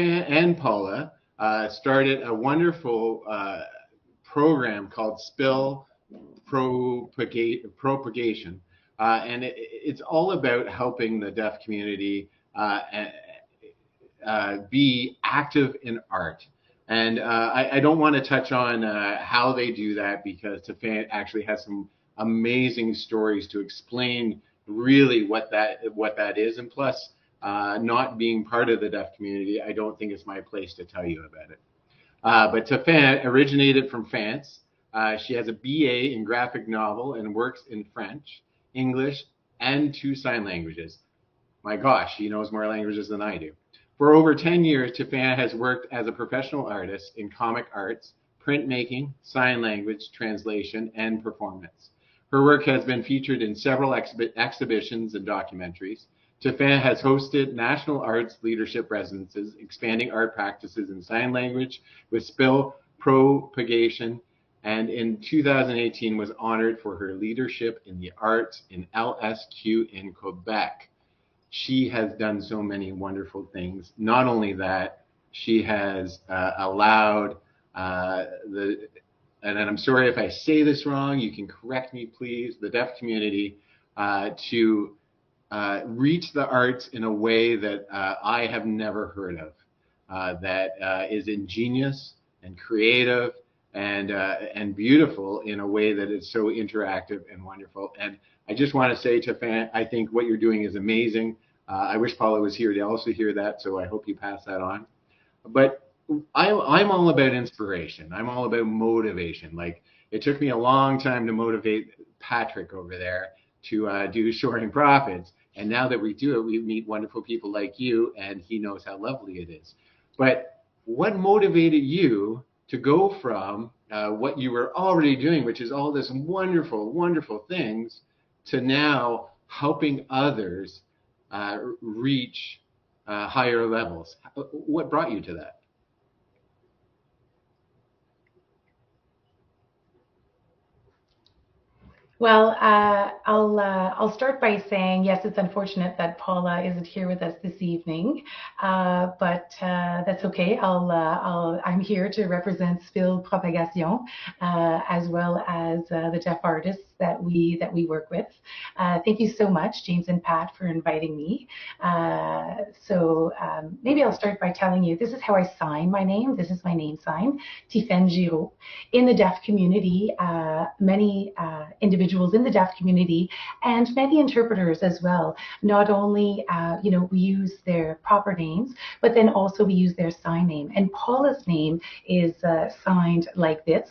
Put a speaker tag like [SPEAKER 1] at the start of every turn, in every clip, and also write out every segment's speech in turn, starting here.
[SPEAKER 1] Tiphaine and Paula started a wonderful program called Spill Propagation. And it's all about helping the deaf community be active in art. And I don't want to touch on how they do that, because Tiphaine actually has some amazing stories to explain really what that is. And plus, not being part of the deaf community, I don't think it's my place to tell you about it. But Tiphaine originated from France. She has a BA in graphic novel and works in French, English, and 2 sign languages. My gosh, she knows more languages than I do. For over 10 years, Tiphaine has worked as a professional artist in comic arts, printmaking, sign language, translation, and performance. Her work has been featured in several exhibitions and documentaries. Tiphaine has hosted national arts leadership residences, expanding art practices in sign language with Spill Propagation, and in 2018 was honored for her leadership in the arts in LSQ in Quebec. She has done so many wonderful things. Not only that, she has allowed and I'm sorry if I say this wrong, you can correct me please, the deaf community to reach the arts in a way that I have never heard of, that is ingenious and creative and beautiful in a way that is so interactive and wonderful. And I just want to say, Tiphaine, I think what you're doing is amazing. I wish Paula was here to also hear that, so I hope you pass that on. But I'm all about inspiration. I'm all about motivation. Like, it took me a long time to motivate Patrick over there to do Soaring Prophets. And now that we do it, we meet wonderful people like you, and he knows how lovely it is. But what motivated you to go from what you were already doing, which is all this wonderful, wonderful things, to now helping others reach higher levels? What brought you to that?
[SPEAKER 2] Well, I'll start by saying, yes, it's unfortunate that Paula isn't here with us this evening, but that's okay. I'm here to represent Spill Propagation, as well as the deaf artists that we work with. Thank you so much, James and Pat, for inviting me. Maybe I'll start by telling you, this is how I sign my name. This is my name sign, Tiphaine Giraud. In the deaf community, many individuals in the deaf community and many interpreters as well, not only we use their proper names, but then also we use their sign name. And Paula's name is signed like this.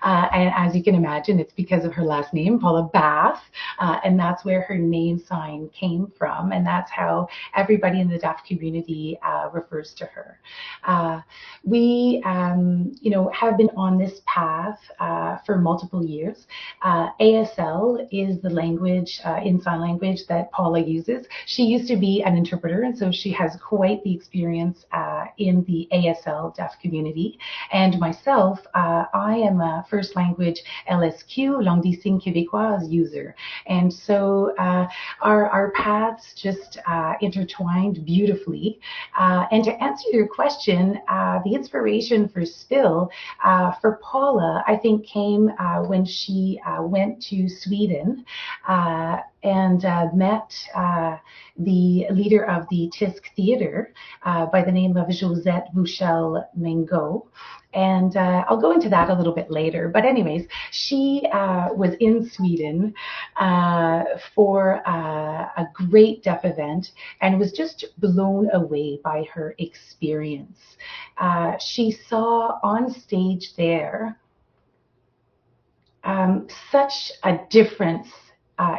[SPEAKER 2] And as you can imagine, it's because of her last name, Paula Bath, and that's where her name sign came from, and that's how everybody in the deaf community refers to her. We, have been on this path for multiple years. ASL is the language in sign language that Paula uses. She used to be an interpreter, and so she has quite the experience in the ASL deaf community. And myself, I am a first language LSQ, langue des signes québécoise user. And so our paths just intertwined beautifully. And to answer your question, the inspiration for Spill for Paula, I think, came when she went to Sweden and met the leader of the Tisk Theater by the name of Josette Bouchel-Mingot. And I'll go into that a little bit later. But anyways, she was in Sweden for a great deaf event and was just blown away by her experience. She saw on stage there such a difference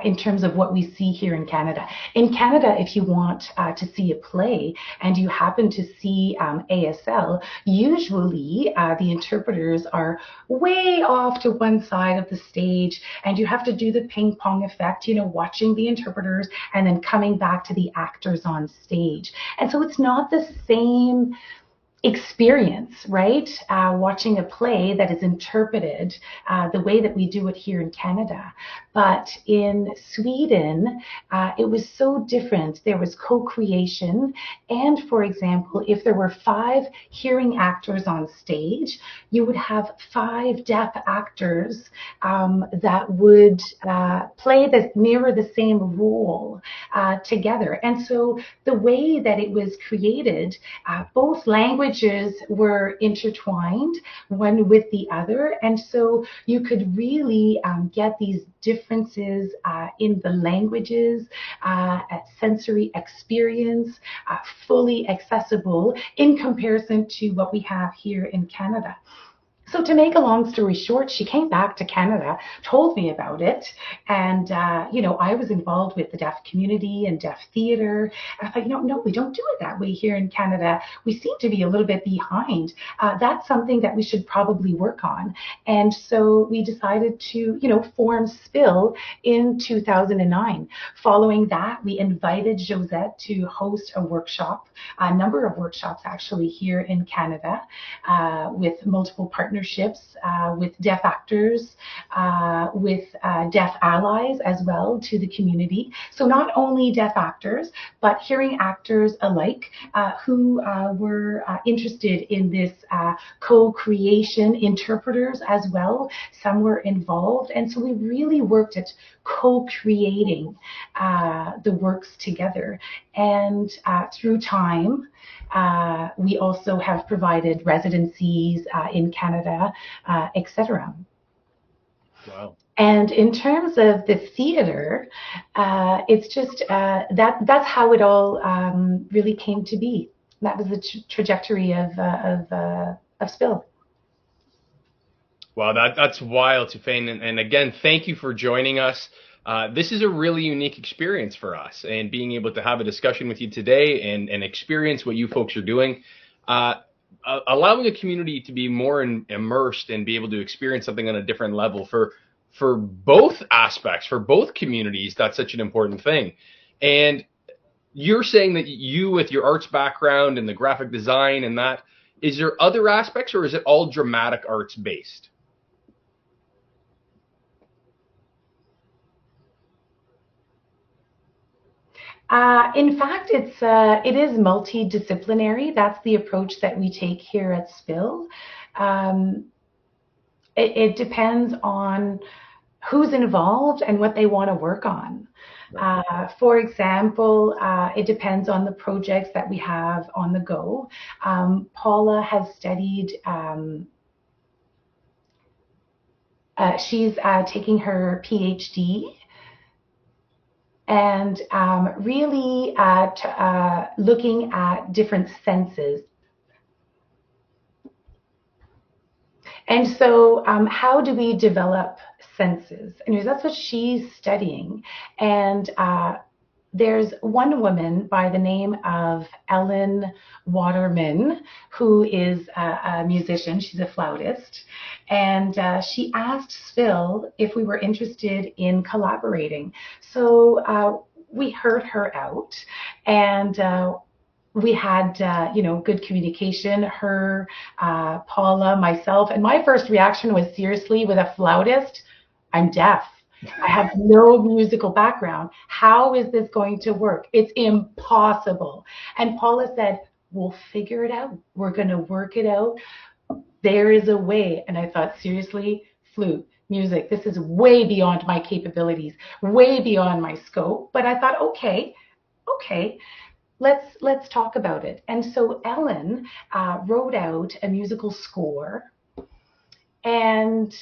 [SPEAKER 2] in terms of what we see here in Canada. In Canada, if you want to see a play and you happen to see ASL, usually the interpreters are way off to one side of the stage, and you have to do the ping pong effect, watching the interpreters and then coming back to the actors on stage. And so it's not the same experience, right? Watching a play that is interpreted the way that we do it here in Canada. But in Sweden, it was so different. There was co-creation. And for example, if there were 5 hearing actors on stage, you would have 5 deaf actors that would play mirror the same role together. And so the way that it was created, both languages were intertwined one with the other. And so you could really get these differences in the languages, sensory experience, fully accessible in comparison to what we have here in Canada. So to make a long story short, she came back to Canada, told me about it, and I was involved with the deaf community and deaf theatre. And I thought, no, we don't do it that way here in Canada. We seem to be a little bit behind. That's something that we should probably work on. And so we decided to, form Spill in 2009. Following that, we invited Josette to host a workshop, a number of workshops actually here in Canada, with multiple partnerships with deaf actors, with deaf allies as well to the community. So not only deaf actors, but hearing actors alike who were interested in this co-creation, interpreters as well. Some were involved. And so we really worked at co-creating the works together. And through time, we also have provided residencies in Canada, etc.
[SPEAKER 3] Wow.
[SPEAKER 2] And in terms of the theater, it's just that's how it all really came to be. That was the trajectory of Spill.
[SPEAKER 3] Wow, that's wild, Tiphaine. And again, thank you for joining us. This is a really unique experience for us, and being able to have a discussion with you today and experience what you folks are doing, allowing a community to be more immersed and be able to experience something on a different level for both aspects, for both communities. That's such an important thing. And you're saying that you, with your arts background and the graphic design and that, is there other aspects, or is it all dramatic arts based?
[SPEAKER 2] In fact, it is multidisciplinary. That's the approach that we take here at Spill. It depends on who's involved and what they want to work on. For example, it depends on the projects that we have on the go. Paula has studied, she's taking her PhD, and really looking at different senses. And so how do we develop senses? Anyways, that's what she's studying. And there's one woman by the name of Ellen Waterman, who is a musician. She's a flautist. And she asked Spill if we were interested in collaborating. So we heard her out, and we had, good communication, her, Paula, myself. And my first reaction was, seriously, with a flautist? I'm deaf. I have no musical background. How is this going to work? It's impossible. And Paula said, we'll figure it out. We're going to work it out. There is a way. And I thought, seriously, flute, music, this is way beyond my capabilities, way beyond my scope. But I thought, okay, let's talk about it. And so Ellen wrote out a musical score, and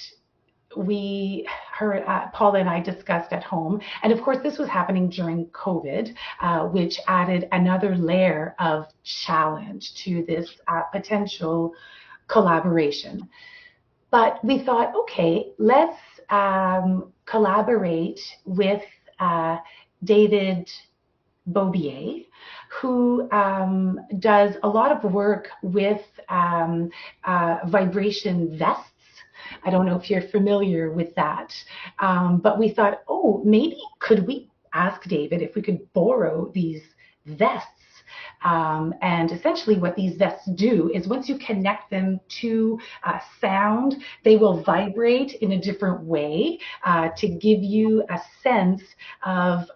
[SPEAKER 2] Paula and I discussed at home. And of course, this was happening during COVID, which added another layer of challenge to this potential collaboration. But we thought, okay, let's collaborate with David Bobier, who does a lot of work with vibration vests. I don't know if you're familiar with that, but we thought, maybe could we ask David if we could borrow these vests And essentially what these vests do is once you connect them to sound, they will vibrate in a different way to give you a sense of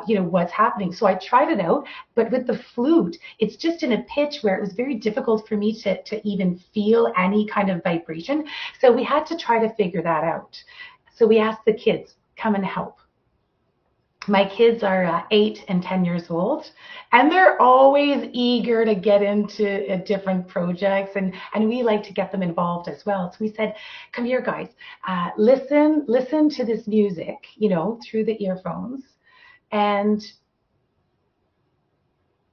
[SPEAKER 2] what's happening. So I tried it out, but with the flute, it's just in a pitch where it was very difficult for me to even feel any kind of vibration. So we had to try to figure that out. So we asked the kids, come and help. My kids are 8 and 10 years old, and they're always eager to get into different projects, and we like to get them involved as well. So we said, come here, guys, listen to this music, through the earphones, and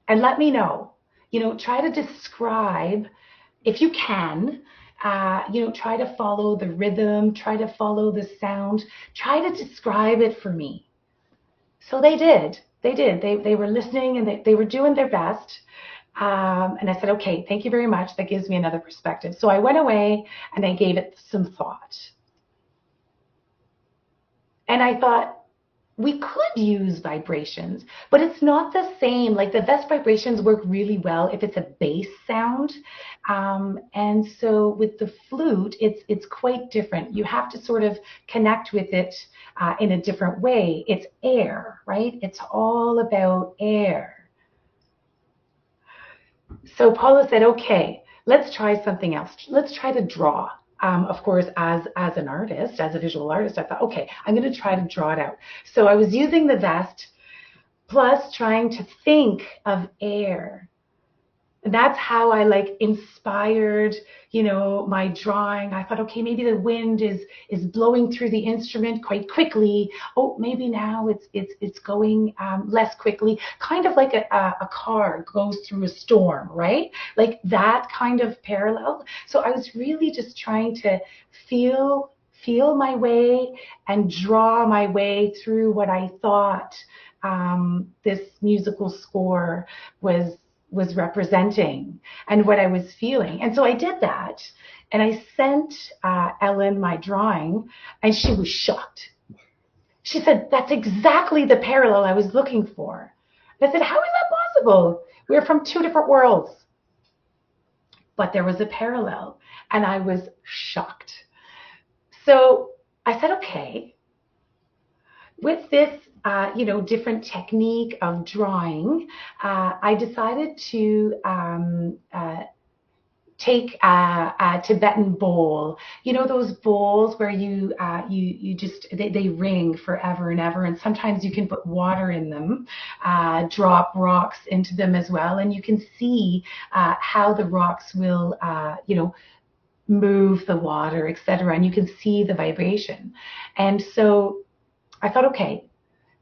[SPEAKER 2] let me know, try to describe, if you can, try to follow the rhythm, try to follow the sound, try to describe it for me. So they did. They were listening, and they were doing their best. And I said, okay, thank you very much. That gives me another perspective. So I went away and I gave it some thought. And I thought, we could use vibrations, but it's not the same. Like the vest vibrations work really well if it's a bass sound. And so with the flute, it's quite different. You have to sort of connect with it in a different way. It's air, right? It's all about air. So Paula said, okay, let's try something else. Let's try to draw. Of course, as an artist, as a visual artist, I thought, okay, I'm going to try to draw it out. So I was using the vest plus trying to think of air. And that's how I inspired, my drawing. I thought, okay, maybe the wind is blowing through the instrument quite quickly. Oh, maybe now it's going less quickly, kind of like a car goes through a storm, right? Like that kind of parallel. So I was really just trying to feel my way and draw my way through what I thought this musical score was representing and what I was feeling. And so I did that, and I sent Ellen my drawing, and she was shocked. She said, that's exactly the parallel I was looking for. And I said, how is that possible? We're from 2 different worlds. But there was a parallel, and I was shocked. So I said, okay, with this different technique of drawing, I decided to take a Tibetan bowl. Those bowls where you just, they ring forever and ever, and sometimes you can put water in them, drop rocks into them as well, and you can see how the rocks will, move the water, etc., and you can see the vibration. And so I thought, okay,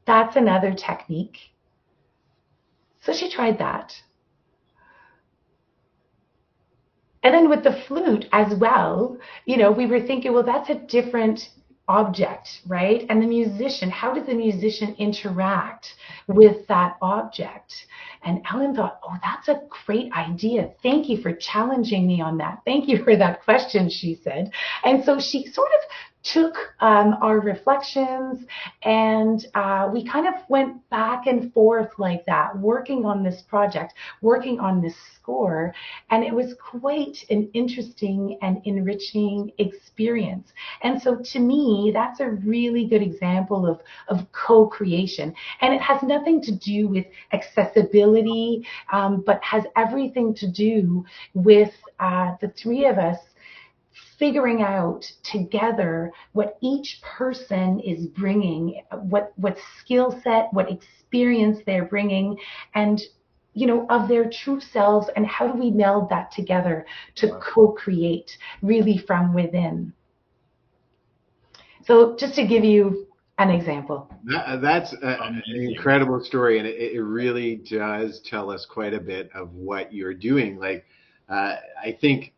[SPEAKER 2] that's another technique. So she tried that. And then with the flute as well, we were thinking, well, that's a different object, right? And the musician, how does the musician interact with that object? And Ellen thought, oh, that's a great idea. Thank you for challenging me on that. Thank you for that question, she said. And so she sort of took our reflections, and we kind of went back and forth like that, working on this project, working on this score, and it was quite an interesting and enriching experience. And so to me, that's a really good example of co-creation, and it has nothing to do with accessibility, but has everything to do with the 3 of us figuring out together what each person is bringing, what skill set, what experience they're bringing, and of their true selves, and how do we meld that together to co-create really from within. So just to give you an example.
[SPEAKER 1] That's an incredible story, and it really does tell us quite a bit of what you're doing. I think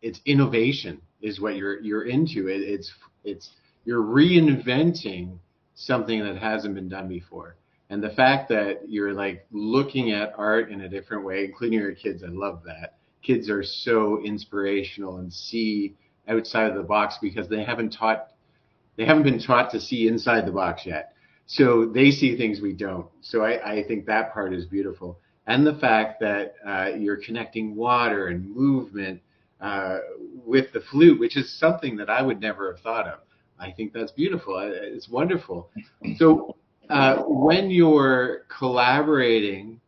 [SPEAKER 1] it's innovation is what you're into. It's you're reinventing something that hasn't been done before. And the fact that you're looking at art in a different way, including your kids, I love that. Kids are so inspirational and see outside of the box because they haven't been taught to see inside the box yet. So they see things we don't. So I think that part is beautiful. and the fact that you're connecting water and movement with the flute, which is something that I would never have thought of. I think that's beautiful. It's wonderful. So when you're collaborating,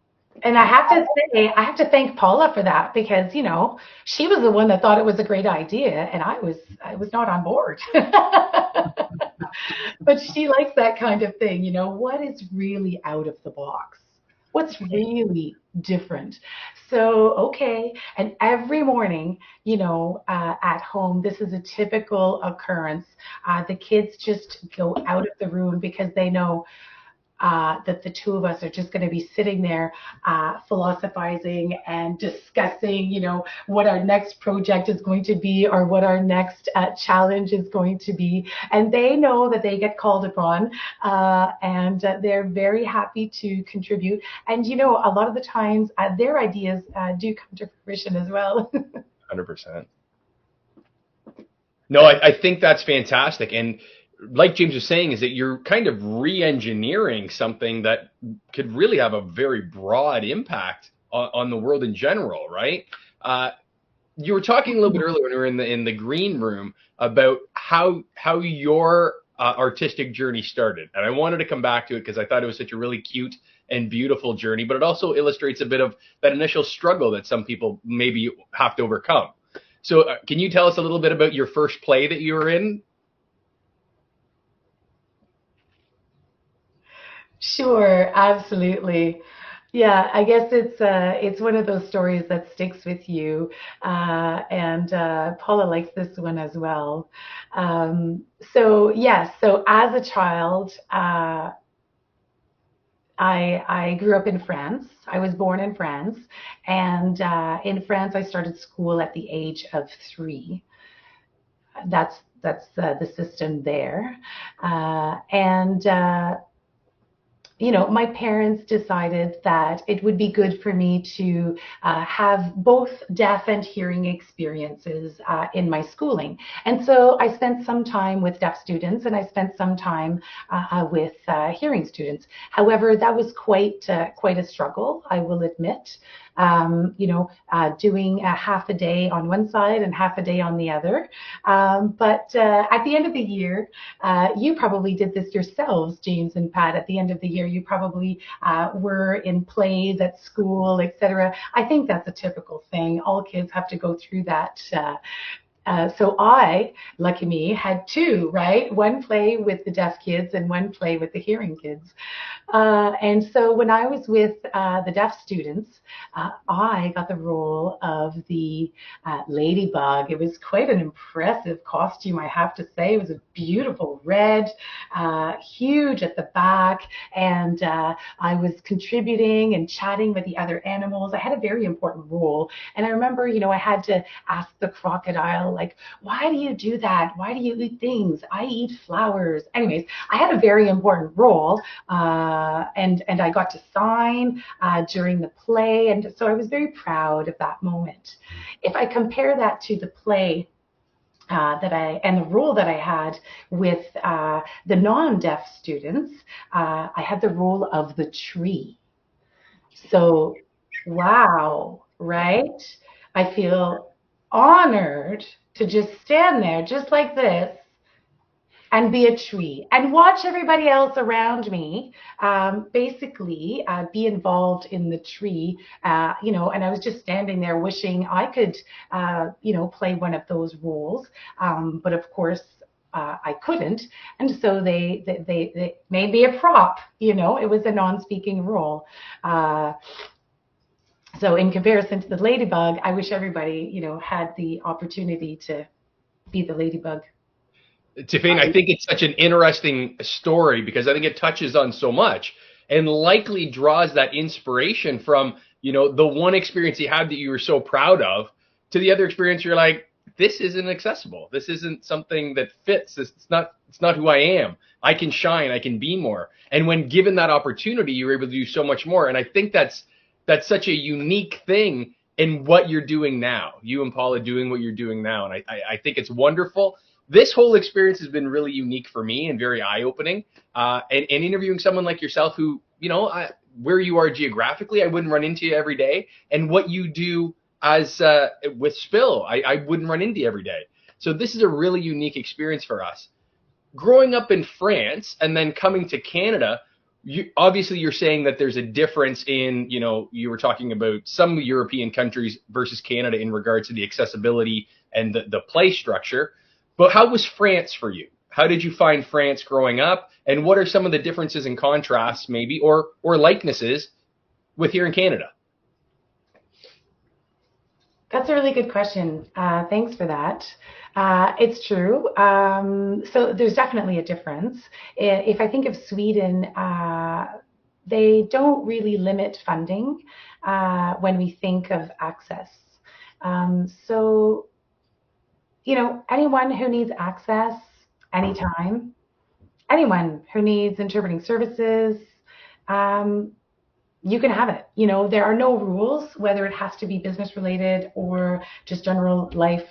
[SPEAKER 2] And I have to say, I have to thank Paula for that because, she was the one that thought it was a great idea and I was not on board. But she likes that kind of thing, what is really out of the box? What's really different? So, okay. And every morning, at home, this is a typical occurrence. The kids just go out of the room because they know that the two of us are just going to be sitting there philosophizing and discussing, what our next project is going to be or what our next challenge is going to be. And they know that they get called upon and they're very happy to contribute. And, a lot of the times their ideas do come to fruition as well.
[SPEAKER 3] 100%. No, I think that's fantastic. And like James was saying, is that you're kind of re-engineering something that could really have a very broad impact on the world in general, right? You were talking a little bit earlier when we were in the green room about how your artistic journey started, and I wanted to come back to it because I thought it was such a really cute and beautiful journey, but it also illustrates a bit of that initial struggle that some people maybe have to overcome. So can you tell us a little bit about your first play that you were in?
[SPEAKER 2] Sure, absolutely. Yeah, I guess it's one of those stories that sticks with you, and Paula likes this one as well. So yes, so as a child, I grew up in France. I was born in France, and in France I started school at the age of 3. That's the system there, and my parents decided that it would be good for me to have both deaf and hearing experiences in my schooling. And so I spent some time with deaf students and I spent some time with hearing students. However, that was quite a struggle, I will admit. Doing a half a day on one side and half a day on the other. But at the end of the year, you probably did this yourselves, James and Pat. At the end of the year, you probably were in plays at school, etc. I think that's a typical thing. All kids have to go through that. So I, lucky me, had 2, right? One play with the deaf kids and one play with the hearing kids. And so when I was with the deaf students, I got the role of the ladybug. It was quite an impressive costume, I have to say. It was a beautiful red, huge at the back, and I was contributing and chatting with the other animals. I had a very important role, and I remember, I had to ask the crocodile, like, why do you do that? Why do you eat things? I eat flowers. Anyways, I had a very important role. And I got to sign during the play, and so I was very proud of that moment. If I compare that to the play and the role that I had with the non-deaf students, I had the role of the tree. So, wow, right? I feel honored to just stand there just like this and be a tree and watch everybody else around me basically be involved in the tree, and I was just standing there wishing I could, play one of those roles. But of course, I couldn't. And so they made me a prop, it was a non-speaking role. So in comparison to the ladybug, I wish everybody, had the opportunity to be the ladybug.
[SPEAKER 3] Tiphaine, I think it's such an interesting story because I think it touches on so much and likely draws that inspiration from, the one experience you had that you were so proud of to the other experience you're like, this isn't accessible. This isn't something that fits. It's not who I am. I can shine. I can be more. And when given that opportunity, you're able to do so much more. And I think that's such a unique thing in what you're doing now. You and Paula doing what you're doing now. And I think it's wonderful. This whole experience has been really unique for me and very eye-opening. And interviewing someone like yourself who, where you are geographically, I wouldn't run into you every day. And what you do as with Spill, I wouldn't run into you every day. So this is a really unique experience for us. Growing up in France and then coming to Canada, obviously you're saying that there's a difference in, you were talking about some European countries versus Canada in regards to the accessibility and the play structure. But how was France for you? How did you find France growing up? And what are some of the differences and contrasts maybe, or likenesses with here in Canada?
[SPEAKER 2] That's a really good question. Thanks for that. It's true. So there's definitely a difference. If I think of Sweden, they don't really limit funding when we think of access. So, anyone who needs access anytime, anyone who needs interpreting services, you can have it. There are no rules, whether it has to be business related or just general life,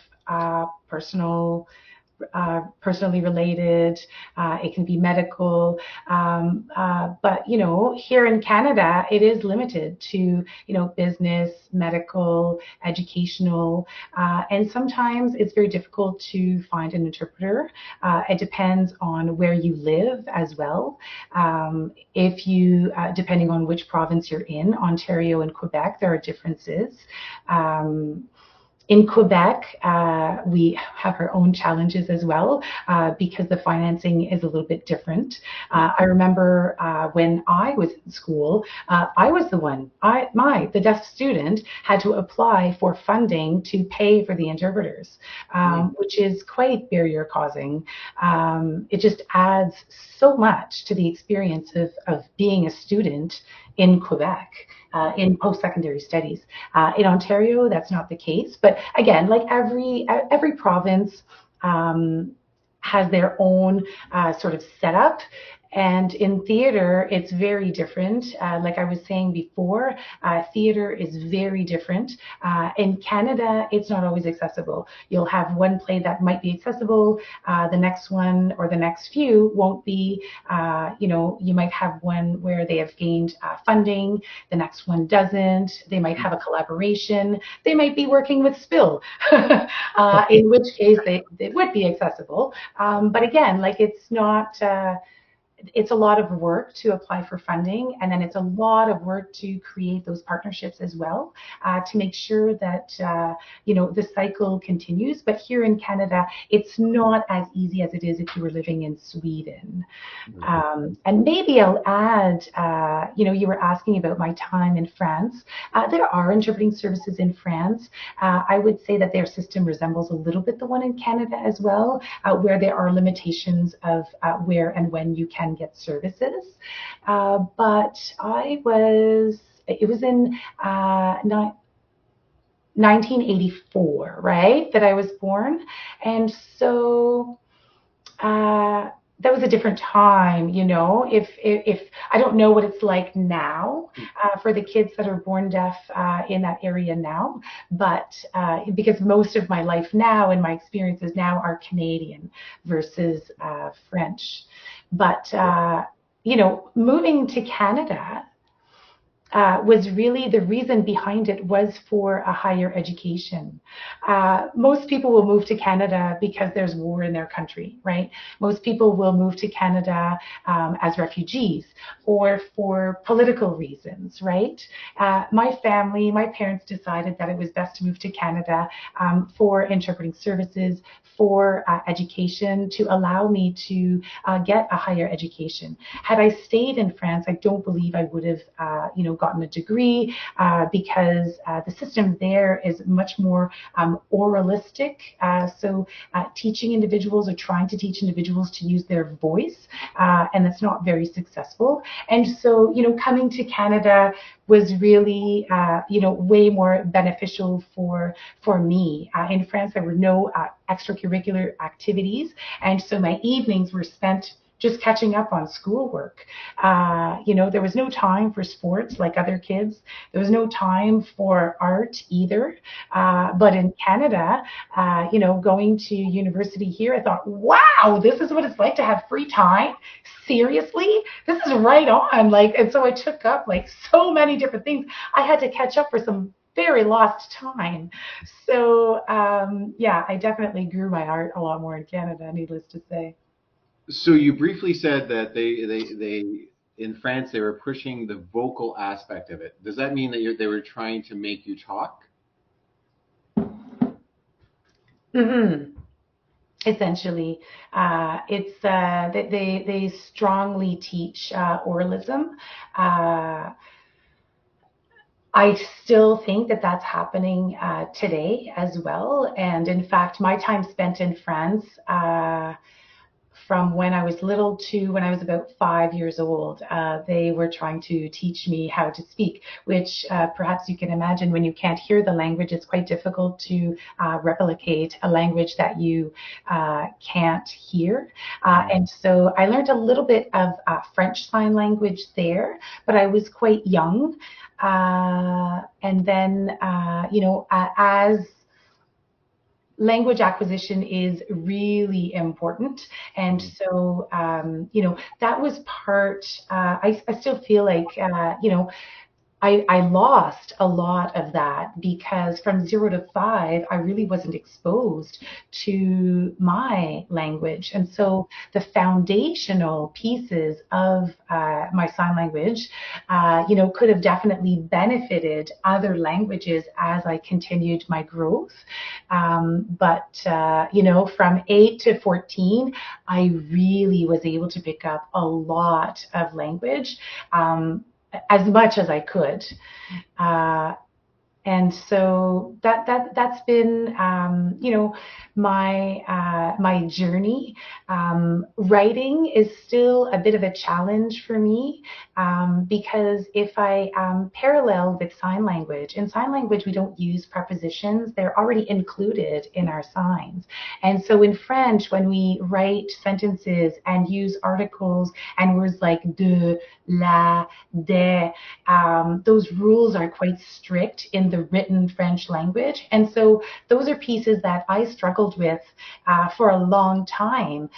[SPEAKER 2] personally related. It can be medical. But, here in Canada, it is limited to, business, medical, educational. And sometimes it's very difficult to find an interpreter. It depends on where you live as well. If you, depending on which province you're in, Ontario and Quebec, there are differences. In Quebec, we have our own challenges as well because the financing is a little bit different. I remember when I was in school, I was the one, the deaf student, had to apply for funding to pay for the interpreters, which is quite barrier causing. It just adds so much to the experience of being a student in Quebec. In post-secondary studies. In Ontario, that's not the case. But again, like every province has their own sort of setup. And in theater, it's very different. Like I was saying before, theater is very different. In Canada, it's not always accessible. You'll have one play that might be accessible. The next one or the next few won't be. You might have one where they have gained funding. The next one doesn't. They might have a collaboration. They might be working with Spill, in which case they would be accessible. But again, like it's not. It's a lot of work to apply for funding, and then it's a lot of work to create those partnerships as well to make sure that the cycle continues. But here in Canada, it's not as easy as it is if you were living in Sweden. And maybe I'll add, you were asking about my time in France. There are interpreting services in France. I would say that their system resembles a little bit the one in Canada as well, where there are limitations of where and when you can get services. But it was in 1984, right, that I was born. And so that was a different time, if I don't know what it's like now for the kids that are born deaf in that area now, but because most of my life now and my experiences now are Canadian versus French. But, moving to Canada was really the reason behind it was for a higher education. Most people will move to Canada because there's war in their country, right? Most people will move to Canada as refugees or for political reasons, right? My parents decided that it was best to move to Canada for interpreting services, for education, to allow me to get a higher education. Had I stayed in France, I don't believe I would have, gotten a degree because the system there is much more oralistic. So teaching individuals or trying to teach individuals to use their voice, and that's not very successful. And so, coming to Canada was really, way more beneficial for me. In France, there were no extracurricular activities, and so my evenings were spent just catching up on schoolwork. There was no time for sports like other kids. There was no time for art either. But in Canada, going to university here, I thought, wow, this is what it's like to have free time. Seriously, this is right on. And so I took up so many different things. I had to catch up for some very lost time. So I definitely grew my art a lot more in Canada, needless to say.
[SPEAKER 1] So you briefly said that they in France they were pushing the vocal aspect of it. Does that mean that they were trying to make you talk?
[SPEAKER 2] Mm-hmm. Essentially, it's that they strongly teach oralism. I still think that that's happening today as well. And in fact, my time spent in France from when I was little to when I was about 5 years old, they were trying to teach me how to speak, which perhaps you can imagine when you can't hear the language, it's quite difficult to replicate a language that you can't hear. And so I learned a little bit of French Sign Language there, but I was quite young. And then, as language acquisition is really important. And so, that was part, I still feel like, I lost a lot of that because from 0 to 5, I really wasn't exposed to my language. And so the foundational pieces of my sign language, could have definitely benefited other languages as I continued my growth. But from 8 to 14, I really was able to pick up a lot of language. As much as I could. And so that's been, my journey. Writing is still a bit of a challenge for me because if I parallel with sign language, in sign language we don't use prepositions; they're already included in our signs. And so in French, when we write sentences and use articles and words like de, la, de, those rules are quite strict in the written French language. And so those are pieces that I struggled with for a long time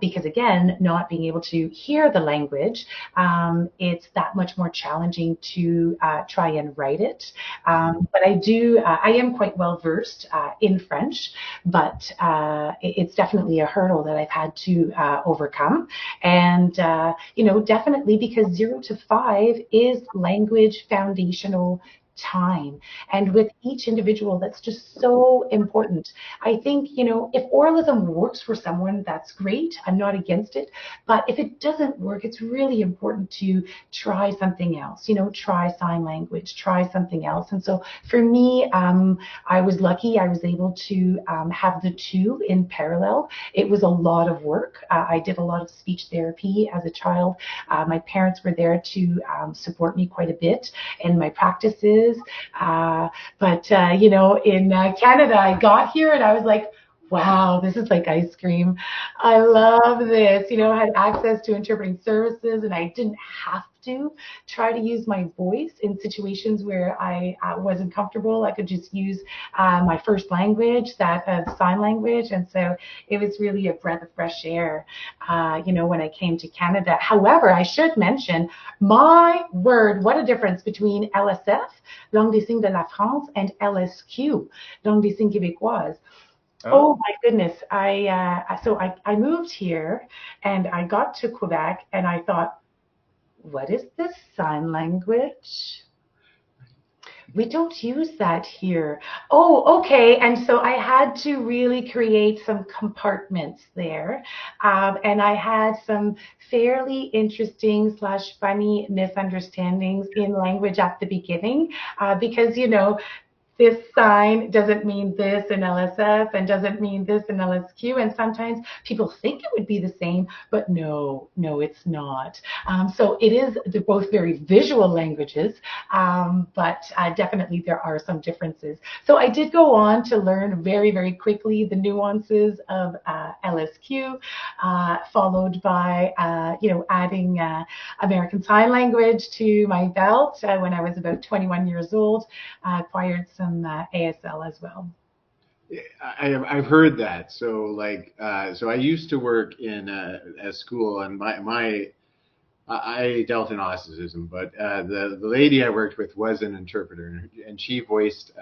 [SPEAKER 2] because, again, not being able to hear the language, it's that much more challenging to try and write it. But I am quite well versed in French, but it's definitely a hurdle that I've had to overcome. And, definitely because 0 to 5 is language foundational time. And with each individual, that's just so important. I think, if oralism works for someone, that's great. I'm not against it. But if it doesn't work, it's really important to try something else, try sign language, try something else. And so for me, I was lucky. I was able to have the two in parallel. It was a lot of work. I did a lot of speech therapy as a child. My parents were there to support me quite a bit in my practices. But in Canada, I got here and I was like, wow, this is like ice cream. I love this. I had access to interpreting services and I didn't have to try to use my voice in situations where I wasn't comfortable. I could just use my first language, that of sign language. And so it was really a breath of fresh air, when I came to Canada. However, I should mention, my word, what a difference between LSF, Langue des signes de la France, and LSQ, Langue des signes québécoise. Oh my goodness. I moved here and I got to Quebec and I thought, what is this sign language? We don't use that here. Oh, okay. And so I had to really create some compartments there. And I had some fairly interesting / funny misunderstandings in language at the beginning because, this sign doesn't mean this in LSF and doesn't mean this in LSQ. And sometimes people think it would be the same, but no, it's not. So it is, they're both very visual languages, but definitely there are some differences. So I did go on to learn very, very quickly the nuances of LSQ, followed by, adding American Sign Language to my belt when I was about 21 years old. I acquired some ASL as well.
[SPEAKER 1] I've heard that. So so I used to work in a school, and I dealt in autism, but the lady I worked with was an interpreter, and she voiced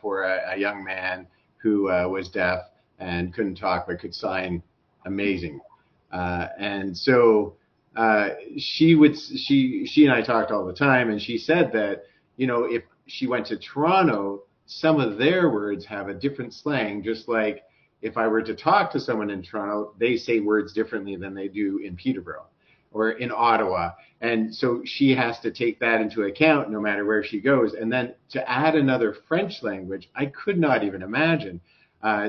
[SPEAKER 1] for a young man who was deaf and couldn't talk but could sign amazing. And so she and I talked all the time, and she said that if she went to Toronto, some of their words have a different slang, just like if I were to talk to someone in Toronto, they say words differently than they do in Peterborough or in Ottawa. And so she has to take that into account no matter where she goes. And then to add another French language, I could not even imagine.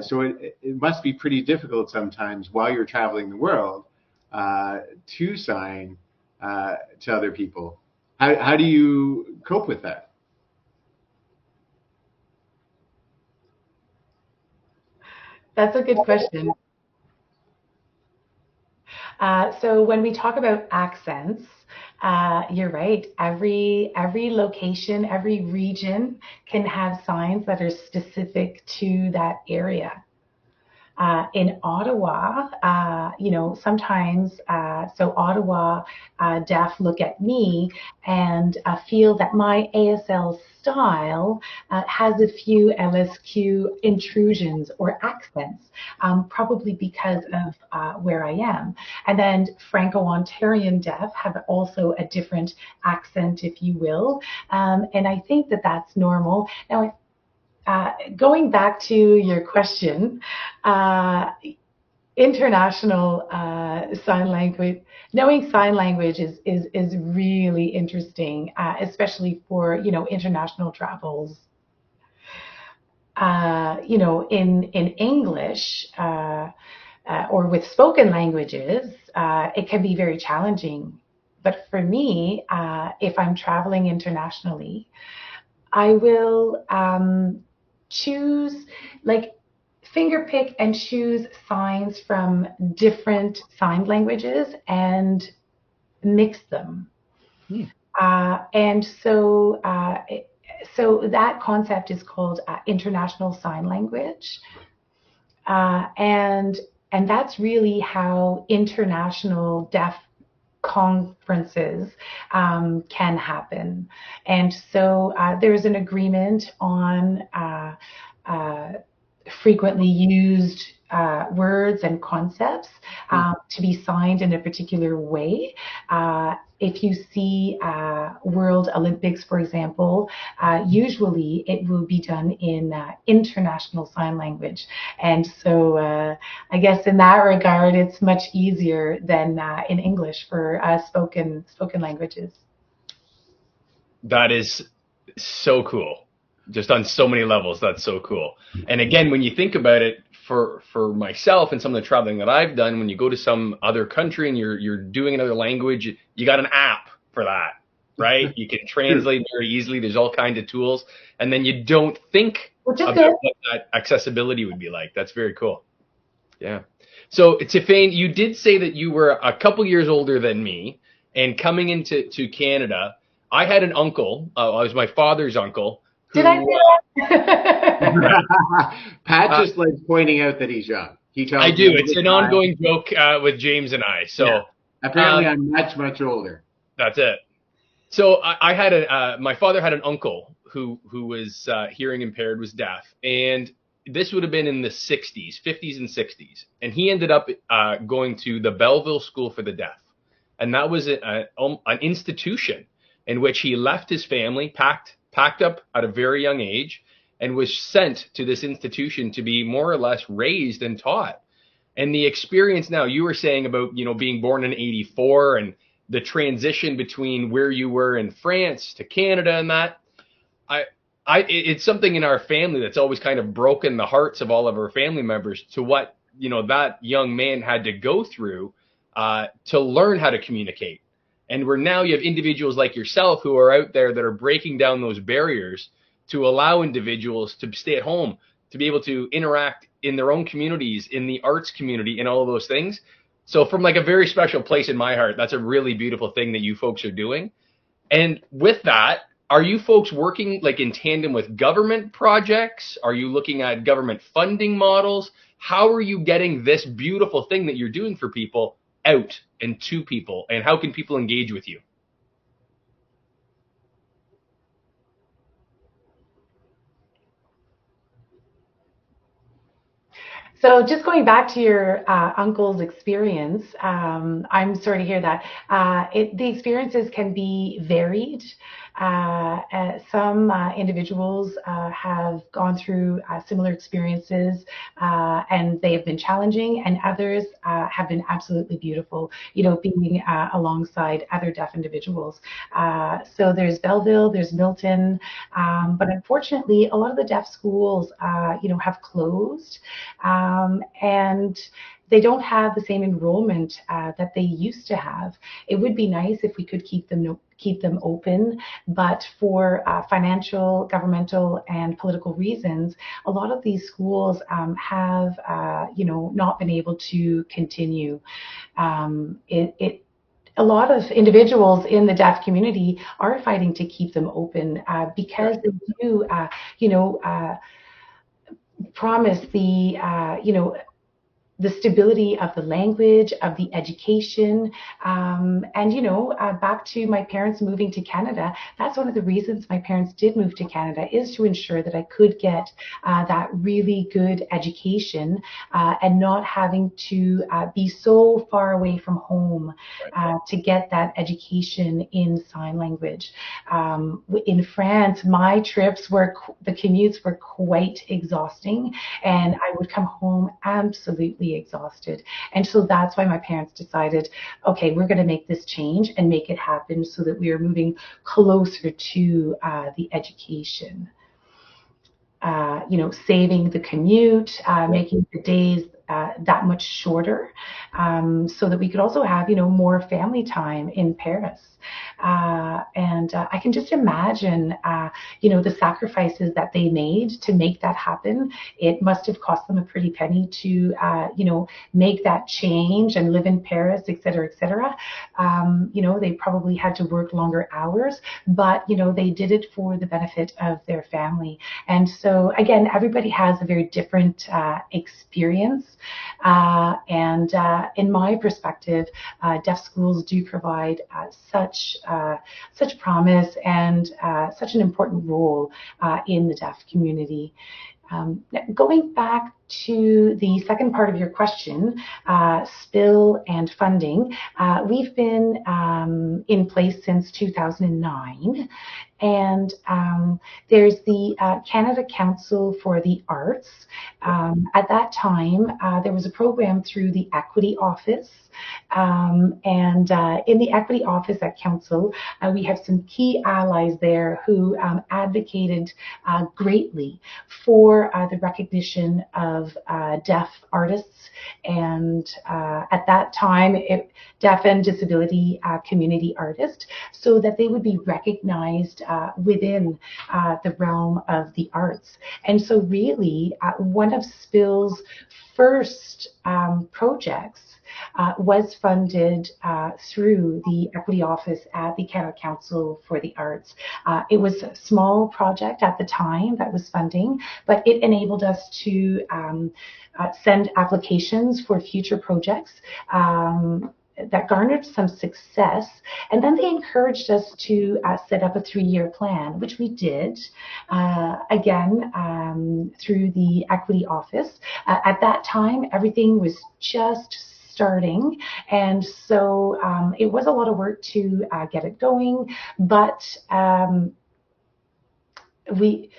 [SPEAKER 1] So it must be pretty difficult sometimes while you're traveling the world to sign to other people. How do you cope with that?
[SPEAKER 2] That's a good question. So when we talk about accents, you're right. Every location, every region can have signs that are specific to that area. In Ottawa, sometimes, so Ottawa deaf look at me and feel that my ASL style has a few LSQ intrusions or accents, probably because of where I am. And then Franco-Ontarian deaf have also a different accent, if you will. And I think that that's normal. Now, going back to your question, international sign language, knowing sign language is really interesting, especially for international travels. In English or with spoken languages, it can be very challenging. But for me, if I'm traveling internationally, I will choose, finger pick and choose signs from different sign languages and mix them. And so that concept is called international sign language. And that's really how international deaf conferences can happen. And so there's an agreement on frequently used words and concepts to be signed in a particular way. If you see World Olympics, for example, usually it will be done in international sign language. And so I guess in that regard, it's much easier than in English for spoken languages.
[SPEAKER 3] That is so cool. Just on so many levels, that's so cool. And again, when you think about it, for myself and some of the traveling that I've done, when you go to some other country and you're doing another language, you got an app for that, right? You can translate very easily. There's all kinds of tools, and then you don't think about what that accessibility would be like. That's very cool. Yeah. So Tiphaine, you did say that you were a couple years older than me, and coming into Canada, I had an uncle. I was my father's uncle.
[SPEAKER 2] Did I say that?
[SPEAKER 1] Pat just likes pointing out that he's young. He tells
[SPEAKER 3] I do. It's an ongoing joke with James and I. So yeah.
[SPEAKER 1] Apparently, I'm much older.
[SPEAKER 3] That's it. So I had my father had an uncle who was hearing impaired, was deaf, and this would have been in the 60s, 50s and 60s, and he ended up going to the Belleville School for the Deaf, and that was an institution in which he left his family, packed up at a very young age, and was sent to this institution to be more or less raised and taught. And the experience now, you were saying about, being born in 84 and the transition between where you were in France to Canada and that, it's something in our family that's always kind of broken the hearts of all of our family members to what, that young man had to go through to learn how to communicate. And where now you have individuals like yourself who are out there that are breaking down those barriers to allow individuals to stay at home, to be able to interact in their own communities, in the arts community, and all of those things. So from like a very special place in my heart, that's a really beautiful thing that you folks are doing. And with that, are you folks working like in tandem with government projects? Are you looking at government funding models? How are you getting this beautiful thing that you're doing for people out and to people? And how can people engage with you?
[SPEAKER 2] So just going back to your uncle's experience, I'm sorry to hear that. The experiences can be varied. Some individuals have gone through similar experiences and they have been challenging, and others have been absolutely beautiful, you know, being alongside other deaf individuals. So there's Belleville, there's Milton, but unfortunately, a lot of the deaf schools, you know, have closed. And they don't have the same enrollment that they used to have. It would be nice if we could keep them open, but for financial, governmental, and political reasons, a lot of these schools have, you know, not been able to continue. A lot of individuals in the deaf community are fighting to keep them open because they do, you know, promise the, you know, the stability of the language, of the education, and you know, back to my parents moving to Canada. That's one of the reasons my parents did move to Canada, is to ensure that I could get that really good education and not having to be so far away from home to get that education in sign language. In France, my trips were, the commutes were quite exhausting, and I would come home absolutely exhausted. And so that's why my parents decided, okay, we're going to make this change and make it happen so that we are moving closer to the education. You know, saving the commute, making the days that much shorter, so that we could also have, you know, more family time in Paris. And I can just imagine, you know, the sacrifices that they made to make that happen. It must have cost them a pretty penny to, you know, make that change and live in Paris, et cetera, et cetera. You know, they probably had to work longer hours, but, you know, they did it for the benefit of their family. And so, again, everybody has a very different experience. And in my perspective, deaf schools do provide such promise and such an important role in the deaf community. Going back to the second part of your question, Spill and funding, we've been in place since 2009. And there's the Canada Council for the Arts. At that time, there was a program through the Equity Office. And in the Equity Office at Council, we have some key allies there who advocated greatly for the recognition of deaf artists. And at that time, deaf and disability community artists, so that they would be recognized within the realm of the arts. And so really, one of Spill's first projects was funded through the Equity Office at the Canada Council for the Arts. It was a small project at the time that was funding, but it enabled us to send applications for future projects that garnered some success. And then they encouraged us to set up a 3-year plan, which we did, again, through the Equity Office. At that time, everything was just starting, and so it was a lot of work to get it going, but we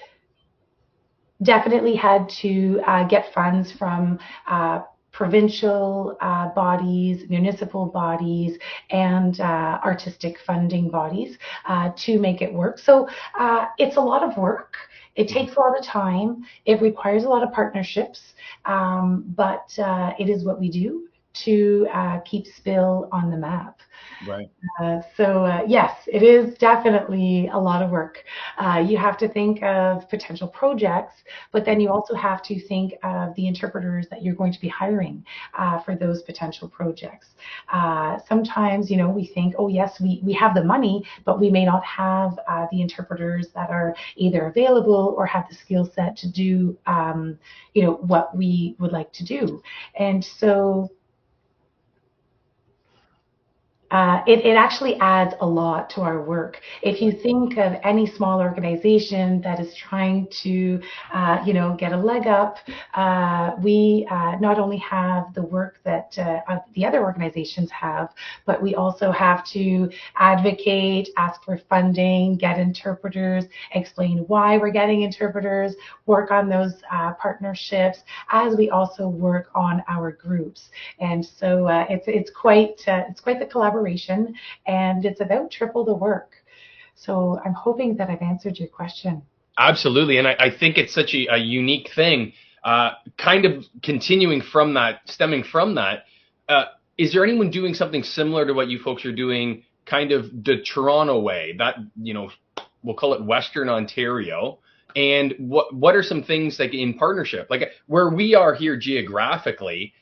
[SPEAKER 2] definitely had to get funds from provincial bodies, municipal bodies, and artistic funding bodies to make it work. So it's a lot of work. It takes a lot of time. It requires a lot of partnerships, but it is what we do. to keep Spill on the map.
[SPEAKER 3] Right.
[SPEAKER 2] Yes, it is definitely a lot of work. You have to think of potential projects, but then you also have to think of the interpreters that you're going to be hiring for those potential projects. Sometimes, we think, oh yes, we have the money, but we may not have the interpreters that are either available or have the skill set to do, what we would like to do. And so it actually adds a lot to our work. If you think of any small organization that is trying to, get a leg up, we not only have the work that the other organizations have, but we also have to advocate, ask for funding, get interpreters, explain why we're getting interpreters, work on those partnerships, as we also work on our groups. And so it's quite the collaboration, and it's about triple the work. So I'm hoping that I've answered your question.
[SPEAKER 3] Absolutely. And I think it's such a unique thing. Kind of continuing from that, stemming from that, is there anyone doing something similar to what you folks are doing, kind of the Toronto way, that, we'll call it Western Ontario? And what are some things like in partnership, like where we are here geographically,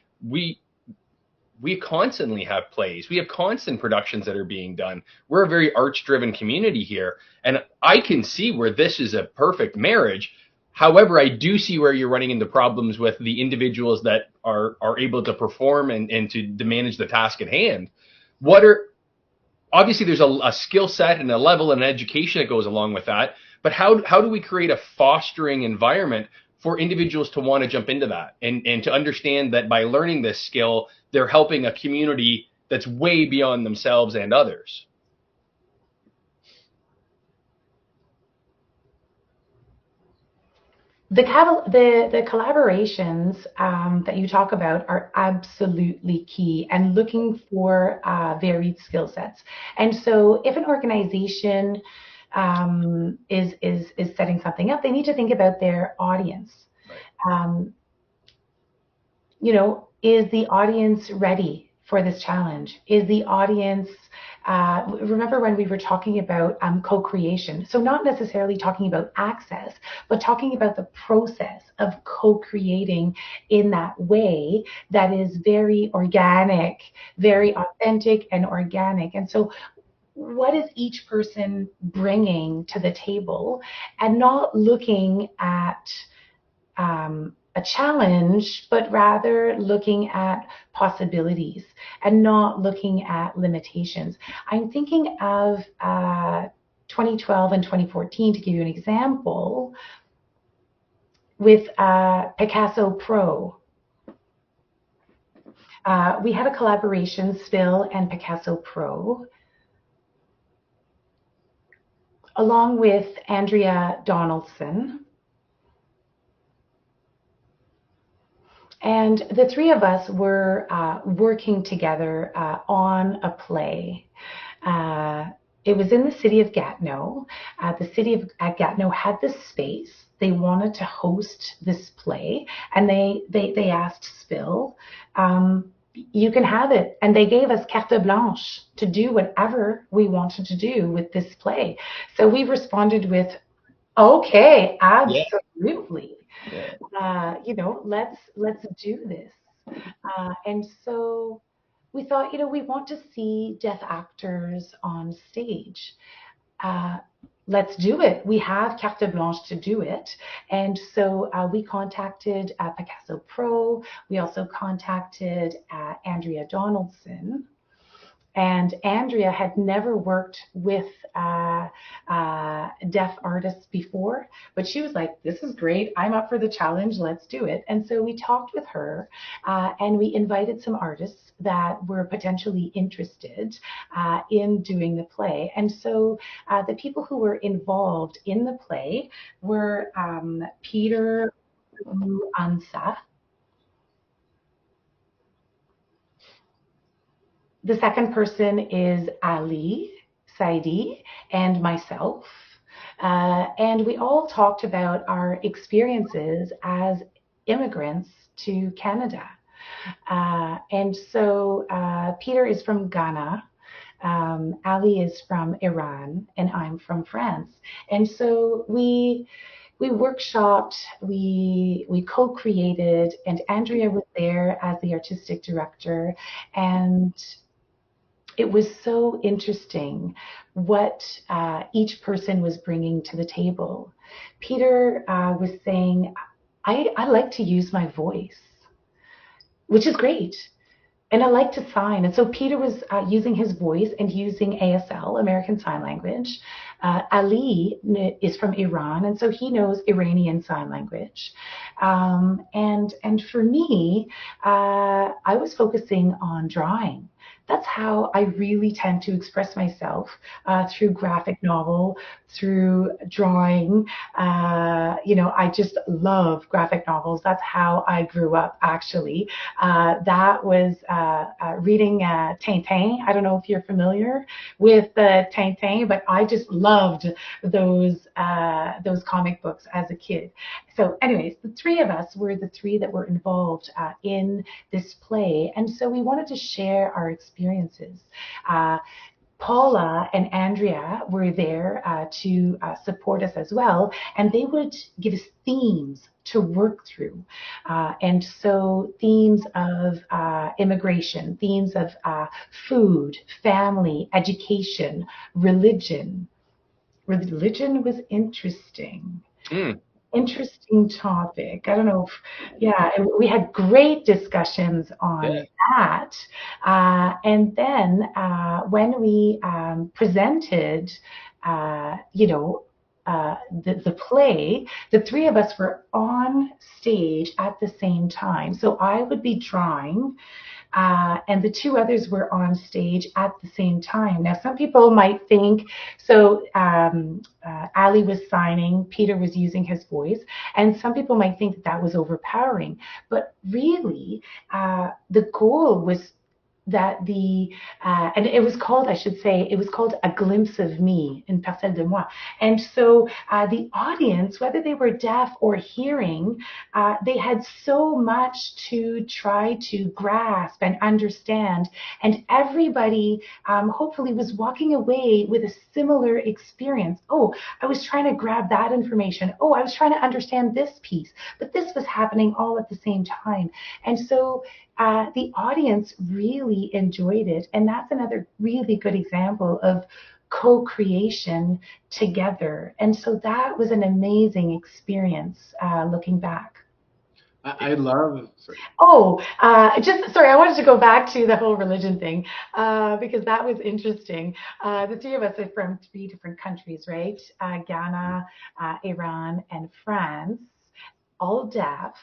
[SPEAKER 3] we constantly have plays. We have constant productions that are being done. We're a very arts-driven community here. And I can see where this is a perfect marriage. However, I do see where you're running into problems with the individuals that are able to perform and to manage the task at hand. Obviously there's a skill set and a level and education that goes along with that. But how do we create a fostering environment for individuals to want to jump into that and to understand that by learning this skill, they're helping a community that's way beyond themselves and others?
[SPEAKER 2] The collaborations that you talk about are absolutely key, and looking for varied skill sets. And so if an organization is setting something up, they need to think about their audience. Right. Is the audience ready for this challenge? Is the audience, remember when we were talking about co-creation? So not necessarily talking about access, but talking about the process of co-creating in that way that is very organic, very authentic and organic. And so what is each person bringing to the table, and not looking at a challenge, but rather looking at possibilities and not looking at limitations. I'm thinking of 2012 and 2014 to give you an example with Picasso Pro. We had a collaboration, Spill and Picasso Pro, along with Andrea Donaldson. And the three of us were working together on a play. It was in the city of Gatineau. The city of Gatineau had this space. They wanted to host this play, and they asked Spill, you can have it. And they gave us carte blanche to do whatever we wanted to do with this play. So we responded with, okay, absolutely. Yeah. Let's do this. And so we thought, we want to see deaf actors on stage. Let's do it. We have carte blanche to do it. And so we contacted Picasso Pro. We also contacted Andrea Donaldson. And Andrea had never worked with deaf artists before, but she was like, this is great. I'm up for the challenge. Let's do it. And so we talked with her and we invited some artists that were potentially interested in doing the play. And so the people who were involved in the play were Peter Ansa. The second person is Ali Saidi and myself. And we all talked about our experiences as immigrants to Canada. And so Peter is from Ghana. Ali is from Iran, and I'm from France. And so we workshopped, we co-created, and Andrea was there as the artistic director. And it was so interesting what each person was bringing to the table. Peter was saying, I like to use my voice, which is great. And I like to sign. And so Peter was using his voice and using ASL, American Sign Language. Ali is from Iran, and so he knows Iranian Sign Language. And for me, I was focusing on drawing. That's how I really tend to express myself, through graphic novel, through drawing. I just love graphic novels. That's how I grew up, actually. That was reading Tiphaine. I don't know if you're familiar with Tiphaine, but I just loved those comic books as a kid. So anyways, the three of us were the three that were involved in this play. And so we wanted to share our experiences. Paula and Andrea were there to support us as well, and they would give us themes to work through. And so themes of immigration, themes of food, family, education, religion. Religion was interesting. Interesting topic. I don't know if, we had great discussions on that. And then when we presented, the play, the three of us were on stage at the same time. So I would be drawing, and the two others were on stage at the same time. Now, some people might think, so Ali was signing, Peter was using his voice, and some people might think that was overpowering. But really, the goal was that and it was called, I should say, it was called A Glimpse of Me, in Parcelle de Moi. And so the audience, whether they were deaf or hearing, they had so much to try to grasp and understand. And everybody hopefully was walking away with a similar experience. Oh, I was trying to grab that information. Oh, I was trying to understand this piece, but this was happening all at the same time. And so the audience really enjoyed it. And that's another really good example of co-creation together. And so that was an amazing experience looking back.
[SPEAKER 1] I love. Sorry.
[SPEAKER 2] I wanted to go back to the whole religion thing because that was interesting. The three of us are from three different countries, right? Ghana, Iran, and France, all deaf.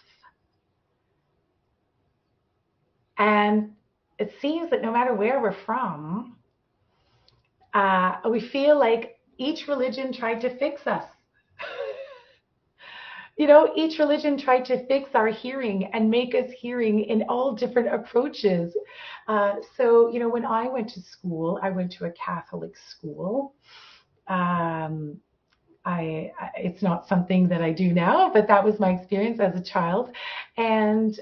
[SPEAKER 2] And it seems that no matter where we're from, we feel like each religion tried to fix us. Each religion tried to fix our hearing and make us hearing in all different approaches. So, when I went to school, I went to a Catholic school. It's not something that I do now, but that was my experience as a child. And,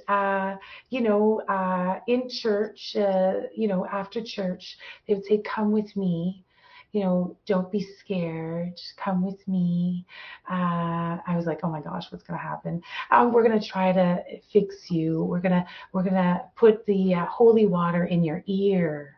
[SPEAKER 2] in church, after church, they would say, come with me. Don't be scared. Come with me. I was like, oh my gosh, what's going to happen? We're going to try to fix you. We're going to put the holy water in your ear,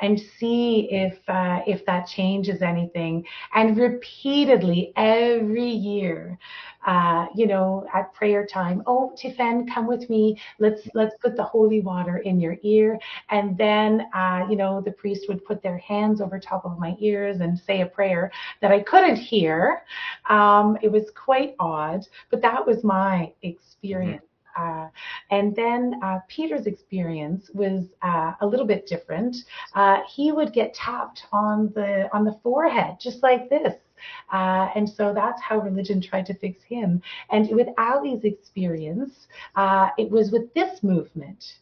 [SPEAKER 2] and see if that changes anything. And repeatedly every year, at prayer time, oh, Tiphaine, come with me. Let's put the holy water in your ear. And then, the priest would put their hands over top of my ears and say a prayer that I couldn't hear. It was quite odd, but that was my experience. And then Peter's experience was a little bit different. He would get tapped on the forehead, just like this. And so that's how religion tried to fix him. And with Ali's experience, it was with this movement.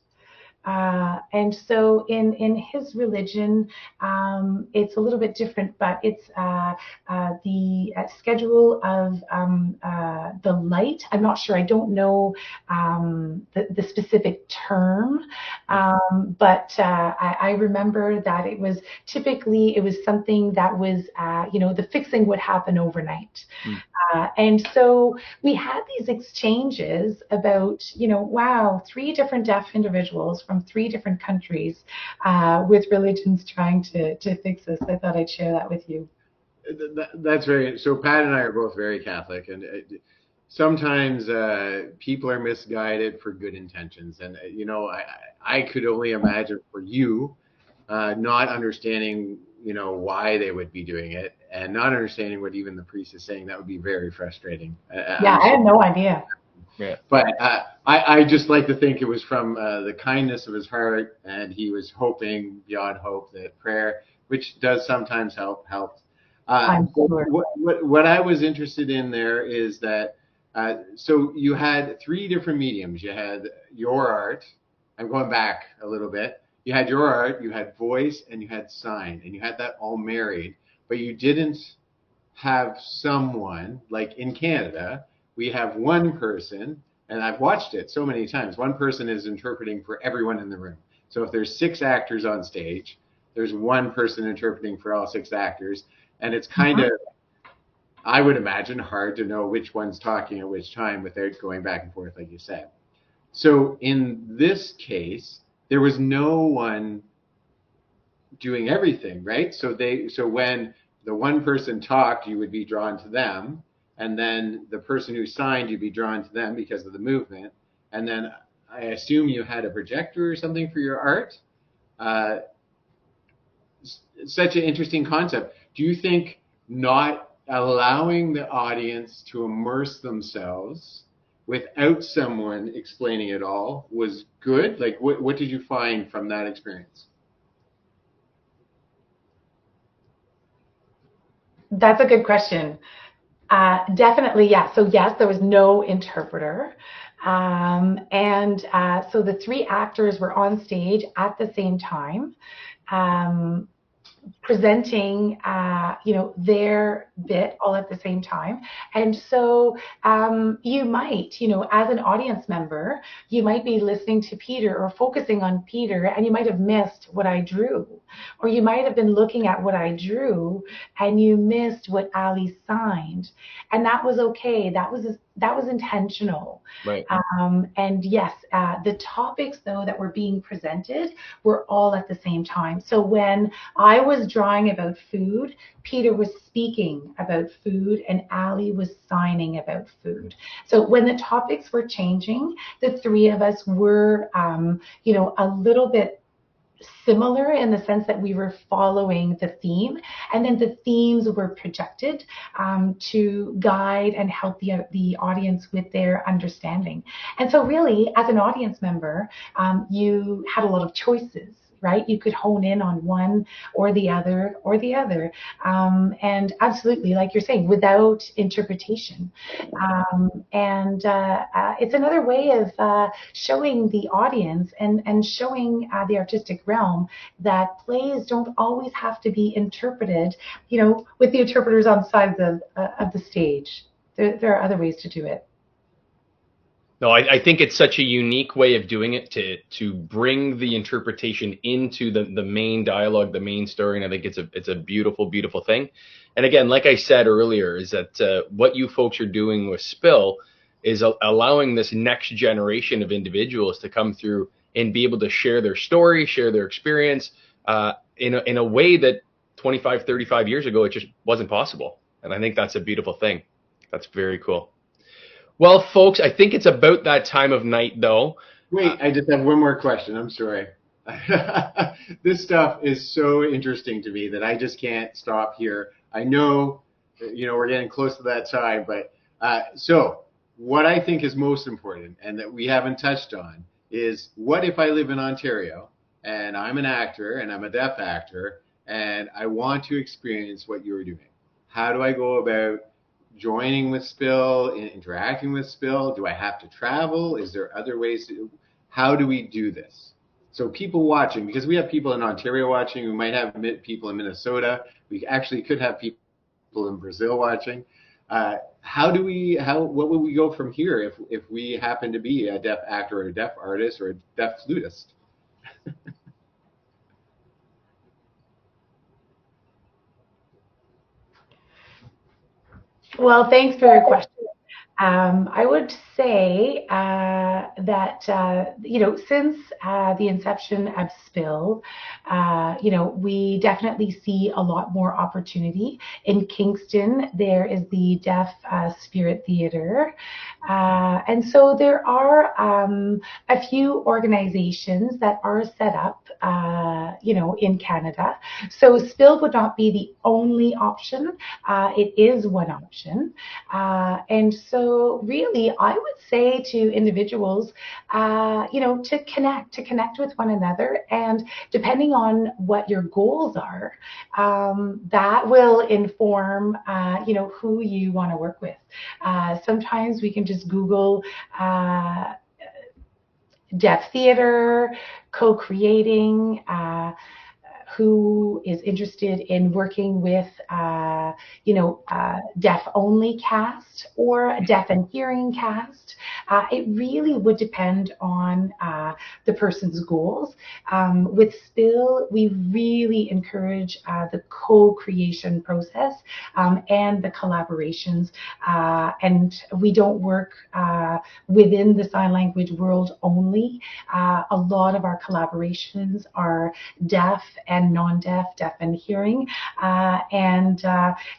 [SPEAKER 2] And so in his religion, it's a little bit different, but it's the schedule of the light. I'm not sure. I don't know the specific term, but I remember that it was typically something that was the fixing would happen overnight. And so we had these exchanges about, wow, 3 different deaf individuals from 3 different countries with religions trying to fix this. I thought I'd share that with you.
[SPEAKER 1] That's very, so Pat and I are both very Catholic, and sometimes people are misguided for good intentions. And, I could only imagine for you not understanding, why they would be doing it and not understanding what even the priest is saying. That would be very frustrating.
[SPEAKER 2] Yeah, I had no idea.
[SPEAKER 3] Yeah.
[SPEAKER 1] But I just like to think it was from the kindness of his heart, and he was hoping beyond hope that prayer, which does sometimes helps.
[SPEAKER 2] I'm sure.
[SPEAKER 1] What I was interested in there is that, so you had 3 different mediums. You had your art. I'm going back a little bit. You had your art, you had voice, and you had sign, and you had that all married, but you didn't have someone, like in Canada, we have one person, and I've watched it so many times, one person is interpreting for everyone in the room. So if there's 6 actors on stage, there's one person interpreting for all 6 actors, and it's kind of, I would imagine, hard to know which one's talking at which time without going back and forth, like you said. So in this case, there was no one doing everything, right? So when the one person talked, you would be drawn to them, and then the person who signed, you'd be drawn to them because of the movement. And then I assume you had a projector or something for your art. Such an interesting concept. Do you think not allowing the audience to immerse themselves without someone explaining it all was good? Like, what did you find from that experience?
[SPEAKER 2] That's a good question. Definitely, yeah. So yes, there was no interpreter. So the 3 actors were on stage at the same time, presenting, their bit all at the same time. And so you might, as an audience member, you might be listening to Peter or focusing on Peter, and you might have missed what I drew. Or you might have been looking at what I drew and you missed what Ali signed. And that was okay. That was intentional.
[SPEAKER 3] Right.
[SPEAKER 2] And yes, the topics, though, that were being presented were all at the same time. So when I was drawing about food, Peter was speaking about food, and Ali was signing about food. So when the topics were changing, the 3 of us were, a little bit similar in the sense that we were following the theme, and then the themes were projected to guide and help the audience with their understanding. And so really, as an audience member, you had a lot of choices, right? You could hone in on one or the other and absolutely, like you're saying, without interpretation. It's another way of showing the audience and showing the artistic realm that plays don't always have to be interpreted, with the interpreters on sides of the stage. There are other ways to do it.
[SPEAKER 3] No, I think it's such a unique way of doing it to bring the interpretation into the main dialogue, the main story, and I think it's a beautiful, beautiful thing. And again, like I said earlier, is that what you folks are doing with Spill is allowing this next generation of individuals to come through and be able to share their story, share their experience in a way that 25, 35 years ago, it just wasn't possible. And I think that's a beautiful thing. That's very cool. Well, folks, I think it's about that time of night, though.
[SPEAKER 1] Wait, I just have one more question. I'm sorry. This stuff is so interesting to me that I just can't stop here. I know, we're getting close to that time, but so what I think is most important and that we haven't touched on is, what if I live in Ontario and I'm an actor and I'm a deaf actor and I want to experience what you're doing? How do I go about joining with Spill, interacting with Spill? Do I have to travel? Is there other ways how do we do this? So people watching, because we have people in Ontario watching, we might have people in Minnesota, we actually could have people in Brazil watching. What would we go from here if we happen to be a deaf actor or a deaf artist or a deaf flutist?
[SPEAKER 2] Well, thanks for your question. I would say that since the inception of Spill, we definitely see a lot more opportunity. In Kingston, there is the Deaf Spirit Theatre, and so there are a few organizations that are set up, in Canada. So Spill would not be the only option. It is one option. And so really, I would say to individuals, to connect with one another. And depending on what your goals are, that will inform, who you want to work with. Sometimes we can just Google deaf theater, co-creating, who is interested in working with, deaf-only cast or deaf and hearing cast. It really would depend on the person's goals. With Spill, we really encourage the co-creation process and the collaborations. And we don't work within the sign language world only. A lot of our collaborations are deaf and non-deaf, deaf and hearing. And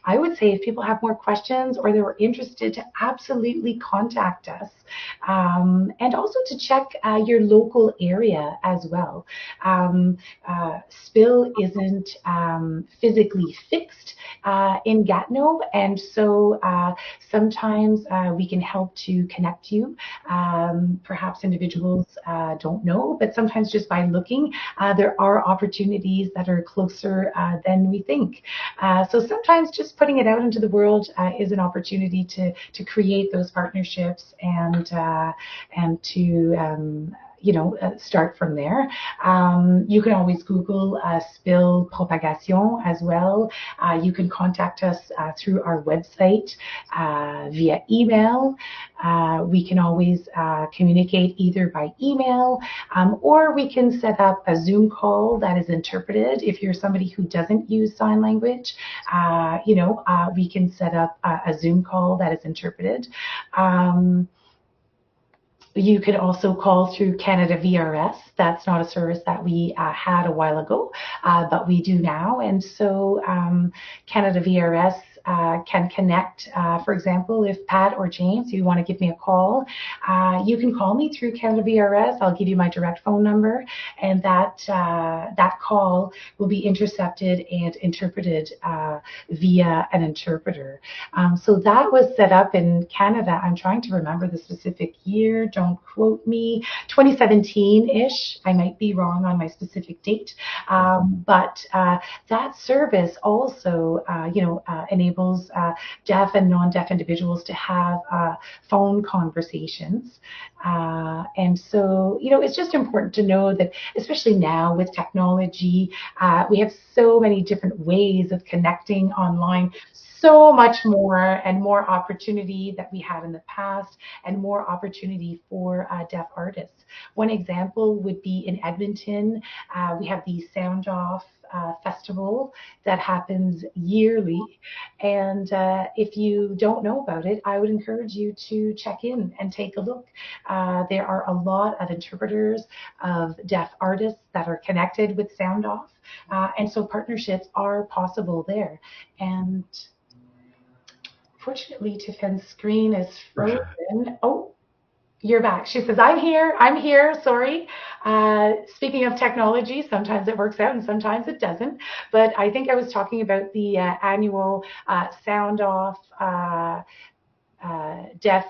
[SPEAKER 2] I would say if people have more questions or they were interested, to absolutely contact us. And also to check your local area as well. Spill isn't physically fixed in Gatineau, and so sometimes we can help to connect you. Perhaps individuals don't know, but sometimes just by looking, there are opportunities that are closer than we think. So sometimes just putting it out into the world is an opportunity to create those partnerships and to start from there. You can always Google Spill Propagation as well. You can contact us through our website via email. We can always communicate either by email or we can set up a Zoom call that is interpreted. If you're somebody who doesn't use sign language, we can set up a Zoom call that is interpreted. You could also call through Canada VRS. That's not a service that we had a while ago, but we do now. And so Canada VRS can connect, for example, if Pat or James, you want to give me a call, you can call me through Canada VRS. I'll give you my direct phone number, and that call will be intercepted and interpreted via an interpreter. So that was set up in Canada. I'm trying to remember the specific year. Don't quote me. 2017-ish. I might be wrong on my specific date, but that service also, enables deaf and non-deaf individuals to have phone conversations. And so, it's just important to know that, especially now with technology, we have so many different ways of connecting online, so much more and more opportunity that we had in the past and more opportunity for deaf artists. One example would be in Edmonton. We have the Sound Off festival that happens yearly, and if you don't know about it, I would encourage you to check in and take a look. There are a lot of interpreters of deaf artists that are connected with Sound Off, and so partnerships are possible there. And fortunately, Tiphaine's screen is frozen. Oh, you're back. She says, I'm here, sorry. Speaking of technology, sometimes it works out and sometimes it doesn't. But I think I was talking about the annual Sound Off deaf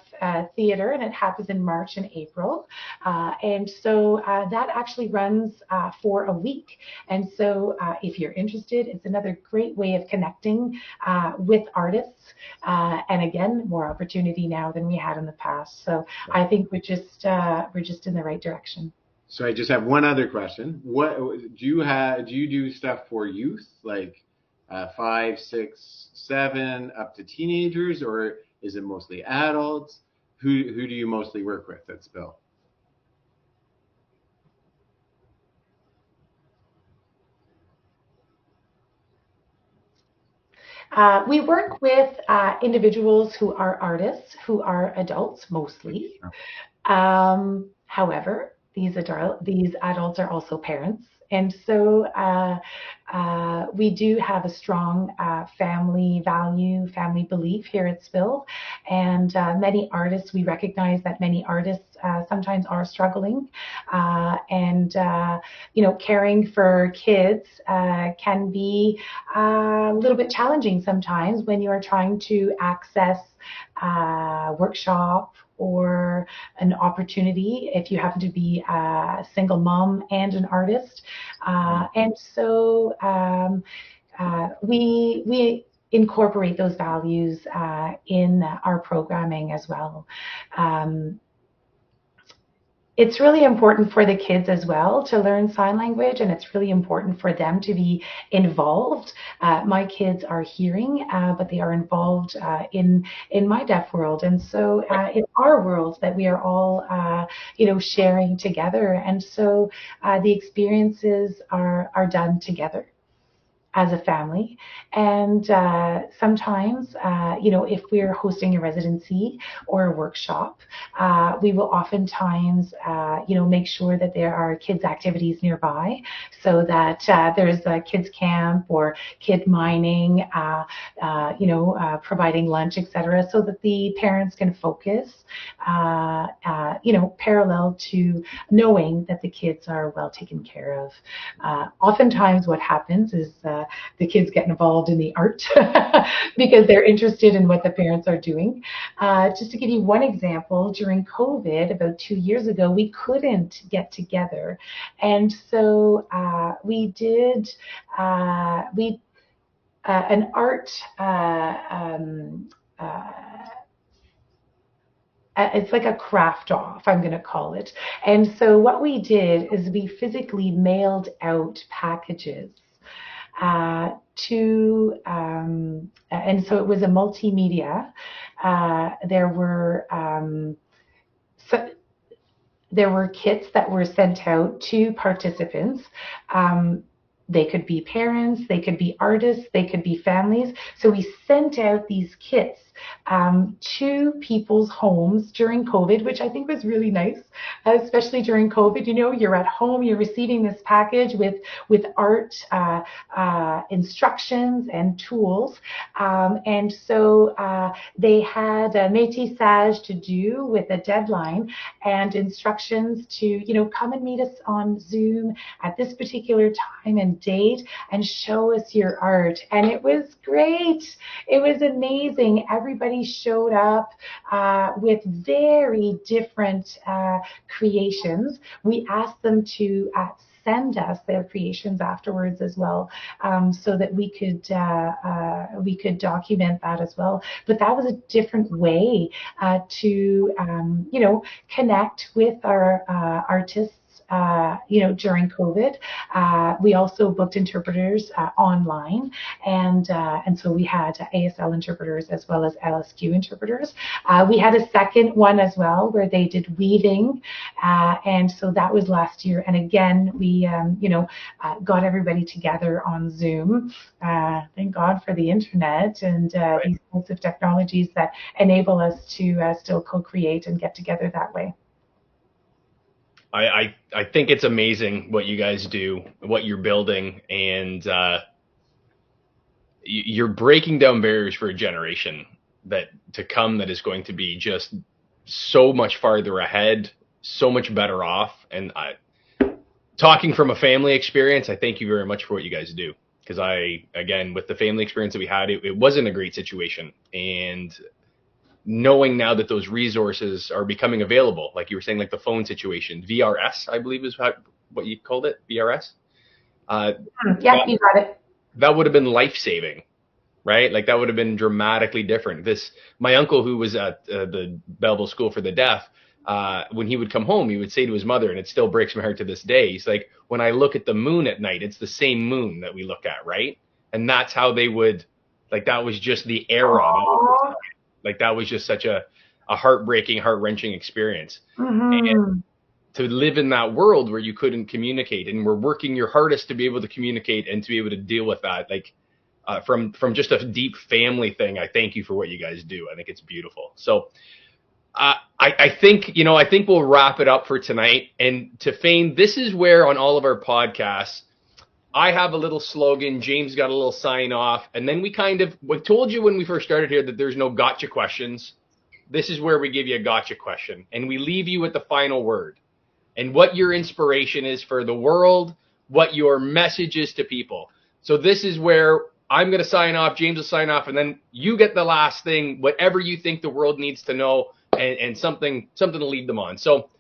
[SPEAKER 2] theater, and it happens in March and April. And so that actually runs for a week. And so if you're interested, it's another great way of connecting with artists. And again, more opportunity now than we had in the past. So I think we're just in the right direction.
[SPEAKER 1] So I just have one other question. What do you have? Do you do stuff for youth, like 5, 6, 7, up to teenagers, or is it mostly adults? Who do you mostly work with at Spill?
[SPEAKER 2] We work with individuals who are artists, who are adults mostly. However, these adults are also parents. And so we do have a strong family value, family belief here at Spill. And many artists, we recognize that many artists sometimes are struggling. Caring for kids can be a little bit challenging sometimes when you are trying to access a workshop or an opportunity if you happen to be a single mom and an artist. We incorporate those values in our programming as well. It's really important for the kids as well to learn sign language, and it's really important for them to be involved. My kids are hearing, but they are involved in my deaf world, and so it's our worlds that we are all, sharing together, and so the experiences are done together as a family. And sometimes, if we're hosting a residency or a workshop, we will oftentimes, make sure that there are kids' activities nearby, so that there's a kids' camp or kid mining, providing lunch, etc., so that the parents can focus, parallel to knowing that the kids are well taken care of. Oftentimes what happens is the kids get involved in the art because they're interested in what the parents are doing. Just to give you one example, during COVID, about 2 years ago, we couldn't get together. And so we did an art it's like a craft off, I'm going to call it. And so what we did is we physically mailed out packages and so it was a multimedia. There were kits that were sent out to participants. They could be parents, they could be artists, they could be families. So we sent out these kits to people's homes during COVID, which I think was really nice, especially during COVID. You're at home, you're receiving this package with art instructions and tools. And so they had a métissage to do with a deadline and instructions to, come and meet us on Zoom at this particular time and date and show us your art. And it was great. It was amazing. Everybody showed up with very different creations. We asked them to send us their creations afterwards as well, so that we could document that as well. But that was a different way to connect with our artists. During COVID, we also booked interpreters online, and so we had ASL interpreters as well as LSQ interpreters. We had a second one as well where they did weaving, and so that was last year. And again, we got everybody together on Zoom. Thank God for the internet and these types of technologies that enable us to still co-create and get together that way.
[SPEAKER 3] I think it's amazing what you guys do, what you're building, and you're breaking down barriers for a generation to come that is going to be just so much farther ahead, so much better off. And talking from a family experience, I thank you very much for what you guys do, because again, with the family experience that we had, it wasn't a great situation. And knowing now that those resources are becoming available, like you were saying, like the phone situation, VRS, I believe is what you called it, VRS.
[SPEAKER 2] Yeah, you got it.
[SPEAKER 3] That would have been life-saving, right? Like that would have been dramatically different. My uncle, who was at the Belleville School for the Deaf, when he would come home, he would say to his mother, and it still breaks my heart to this day. He's like, when I look at the moon at night, it's the same moon that we look at, right? And that's how they would, like, that was just the era. Like, that was just such a heartbreaking, heart-wrenching experience.
[SPEAKER 2] Mm-hmm.
[SPEAKER 3] To live in that world where you couldn't communicate, and we're working your hardest to be able to communicate and to be able to deal with that, like from just a deep family thing. I thank you for what you guys do. I think it's beautiful. So I think, I think we'll wrap it up for tonight. And Tiphaine, this is where on all of our podcasts, I have a little slogan, James got a little sign off, and then we told you when we first started here that there's no gotcha questions. This is where we give you a gotcha question, and we leave you with the final word and what your inspiration is for the world, what your message is to people. So this is where I'm going to sign off, James will sign off, and then you get the last thing, whatever you think the world needs to know, and something to lead them on. So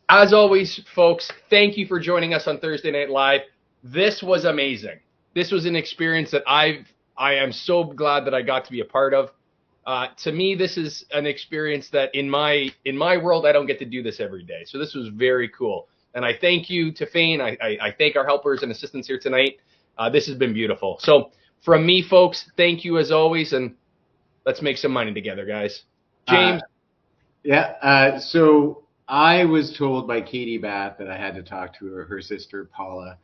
[SPEAKER 3] as always, folks, thank you for joining us on Thursday Night Live. This was amazing. This was an experience that I am so glad that I got to be a part of. To me, this is an experience that in my world, I don't get to do this every day. So this was very cool. And I thank you, Tiphaine. I thank our helpers and assistants here tonight. This has been beautiful. So from me, folks, thank you as always. And let's make some money together, guys. James.
[SPEAKER 1] So I was told by Katie Bath that I had to talk to her sister, Paula,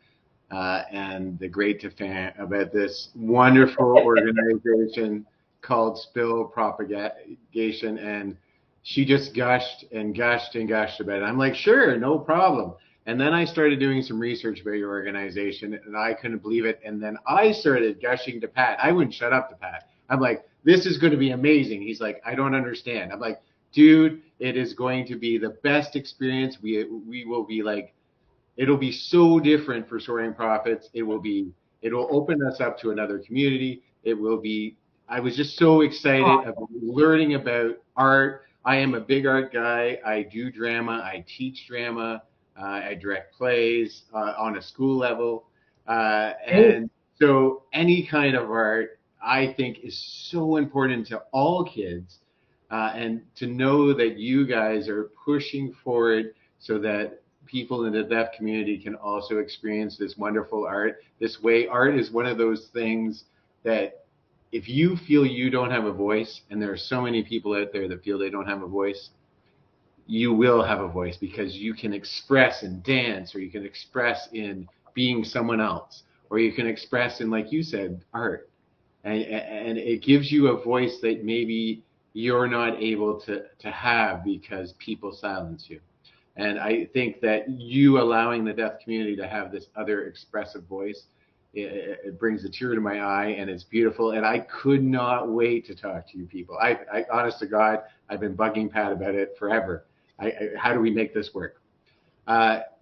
[SPEAKER 1] and the great Tiphaine about this wonderful organization called Spill Propagation, and she just gushed and gushed and gushed about it. I'm like, sure, no problem. And then I started doing some research about your organization, and I couldn't believe it. And then I started gushing to Pat. I wouldn't shut up to Pat. I'm like, this is going to be amazing. He's like, I don't understand. I'm like, dude, it is going to be the best experience. We will be like, it'll be so different for Soaring Prophets. It'll open us up to another community. I was just so excited about learning about art. I am a big art guy. I do drama. I teach drama. I direct plays on a school level. And so any kind of art, I think, is so important to all kids. And to know that you guys are pushing forward so that people in the deaf community can also experience this wonderful art. This way, art is one of those things that if you feel you don't have a voice, and there are so many people out there that feel they don't have a voice, you will have a voice because you can express in dance, or you can express in being someone else, or you can express in, like you said, art. And it gives you a voice that maybe you're not able to have because people silence you. And I think that you allowing the deaf community to have this other expressive voice, it brings a tear to my eye, and it's beautiful. And I could not wait to talk to you people. I honest to God, I've been bugging Pat about it forever. How do we make this work?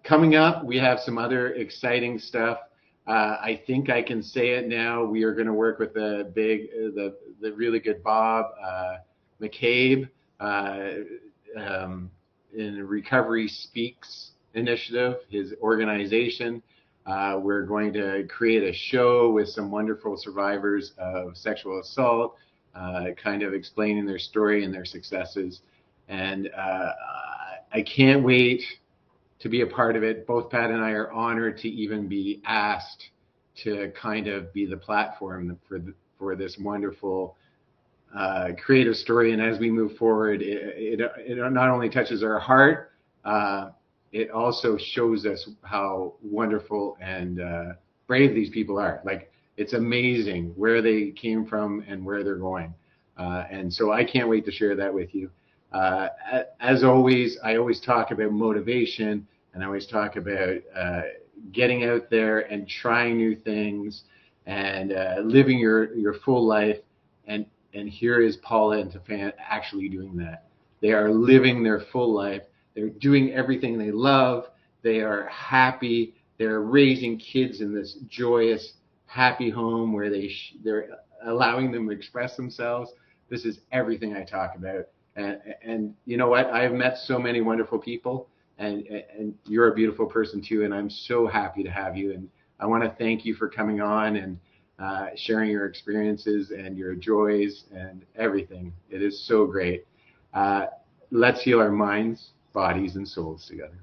[SPEAKER 1] Coming up, we have some other exciting stuff. I think I can say it now. We are going to work with the really good Bob McCabe in Recovery Speaks initiative, his organization. We're going to create a show with some wonderful survivors of sexual assault, kind of explaining their story and their successes. And I can't wait to be a part of it. Both Pat and I are honored to even be asked to kind of be the platform for this wonderful creative story. And as we move forward, it not only touches our heart, it also shows us how wonderful and brave these people are. Like, it's amazing where they came from and where they're going. And so I can't wait to share that with you. As always, I always talk about motivation, and I always talk about getting out there and trying new things and living your full life. And here is Paula and Tiphaine actually doing that. They are living their full life. They're doing everything they love. They are happy. They're raising kids in this joyous, happy home where they're allowing them to express themselves. This is everything I talk about. And you know what? I've met so many wonderful people, and you're a beautiful person too. And I'm so happy to have you. And I want to thank you for coming on and sharing your experiences and your joys and everything. It is so great. Let's heal our minds. bodies and souls together.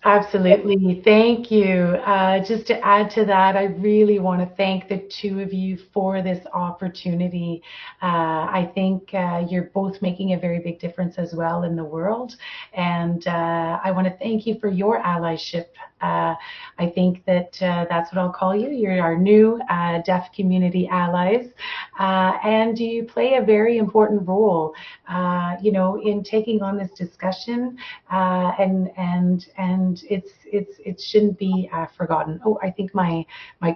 [SPEAKER 2] Absolutely. Thank you. Just to add to that, I really want to thank the two of you for this opportunity. I think you're both making a very big difference as well in the world. And I want to thank you for your allyship. I think that that's what I'll call you. You're our new deaf community allies. And you play a very important role, in taking on this discussion and it shouldn't be forgotten. Oh, I think my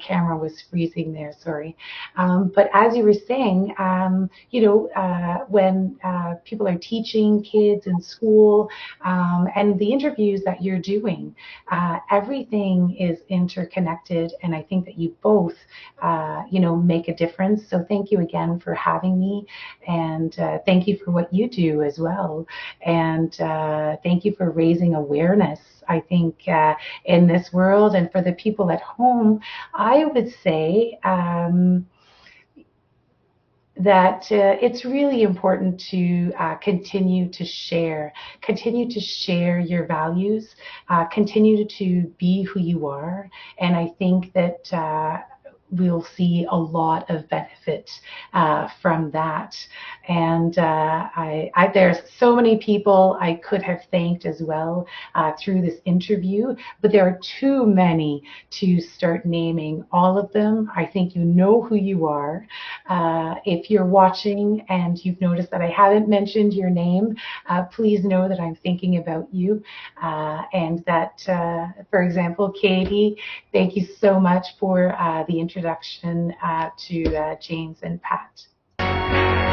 [SPEAKER 2] camera was freezing there. Sorry. But as you were saying, when people are teaching kids in school and the interviews that you're doing, everything is interconnected, and I think that you both, make a difference. So thank you again for having me, and thank you for what you do as well, and thank you for raising awareness. I think in this world, and for the people at home, I would say that it's really important to continue to share your values, continue to be who you are, and I think that we'll see a lot of benefit from that. And there's so many people I could have thanked as well through this interview, but there are too many to start naming all of them. I think you know who you are. If you're watching and you've noticed that I haven't mentioned your name, please know that I'm thinking about you. And that, for example, Katie, thank you so much for the introduction to James and Pat.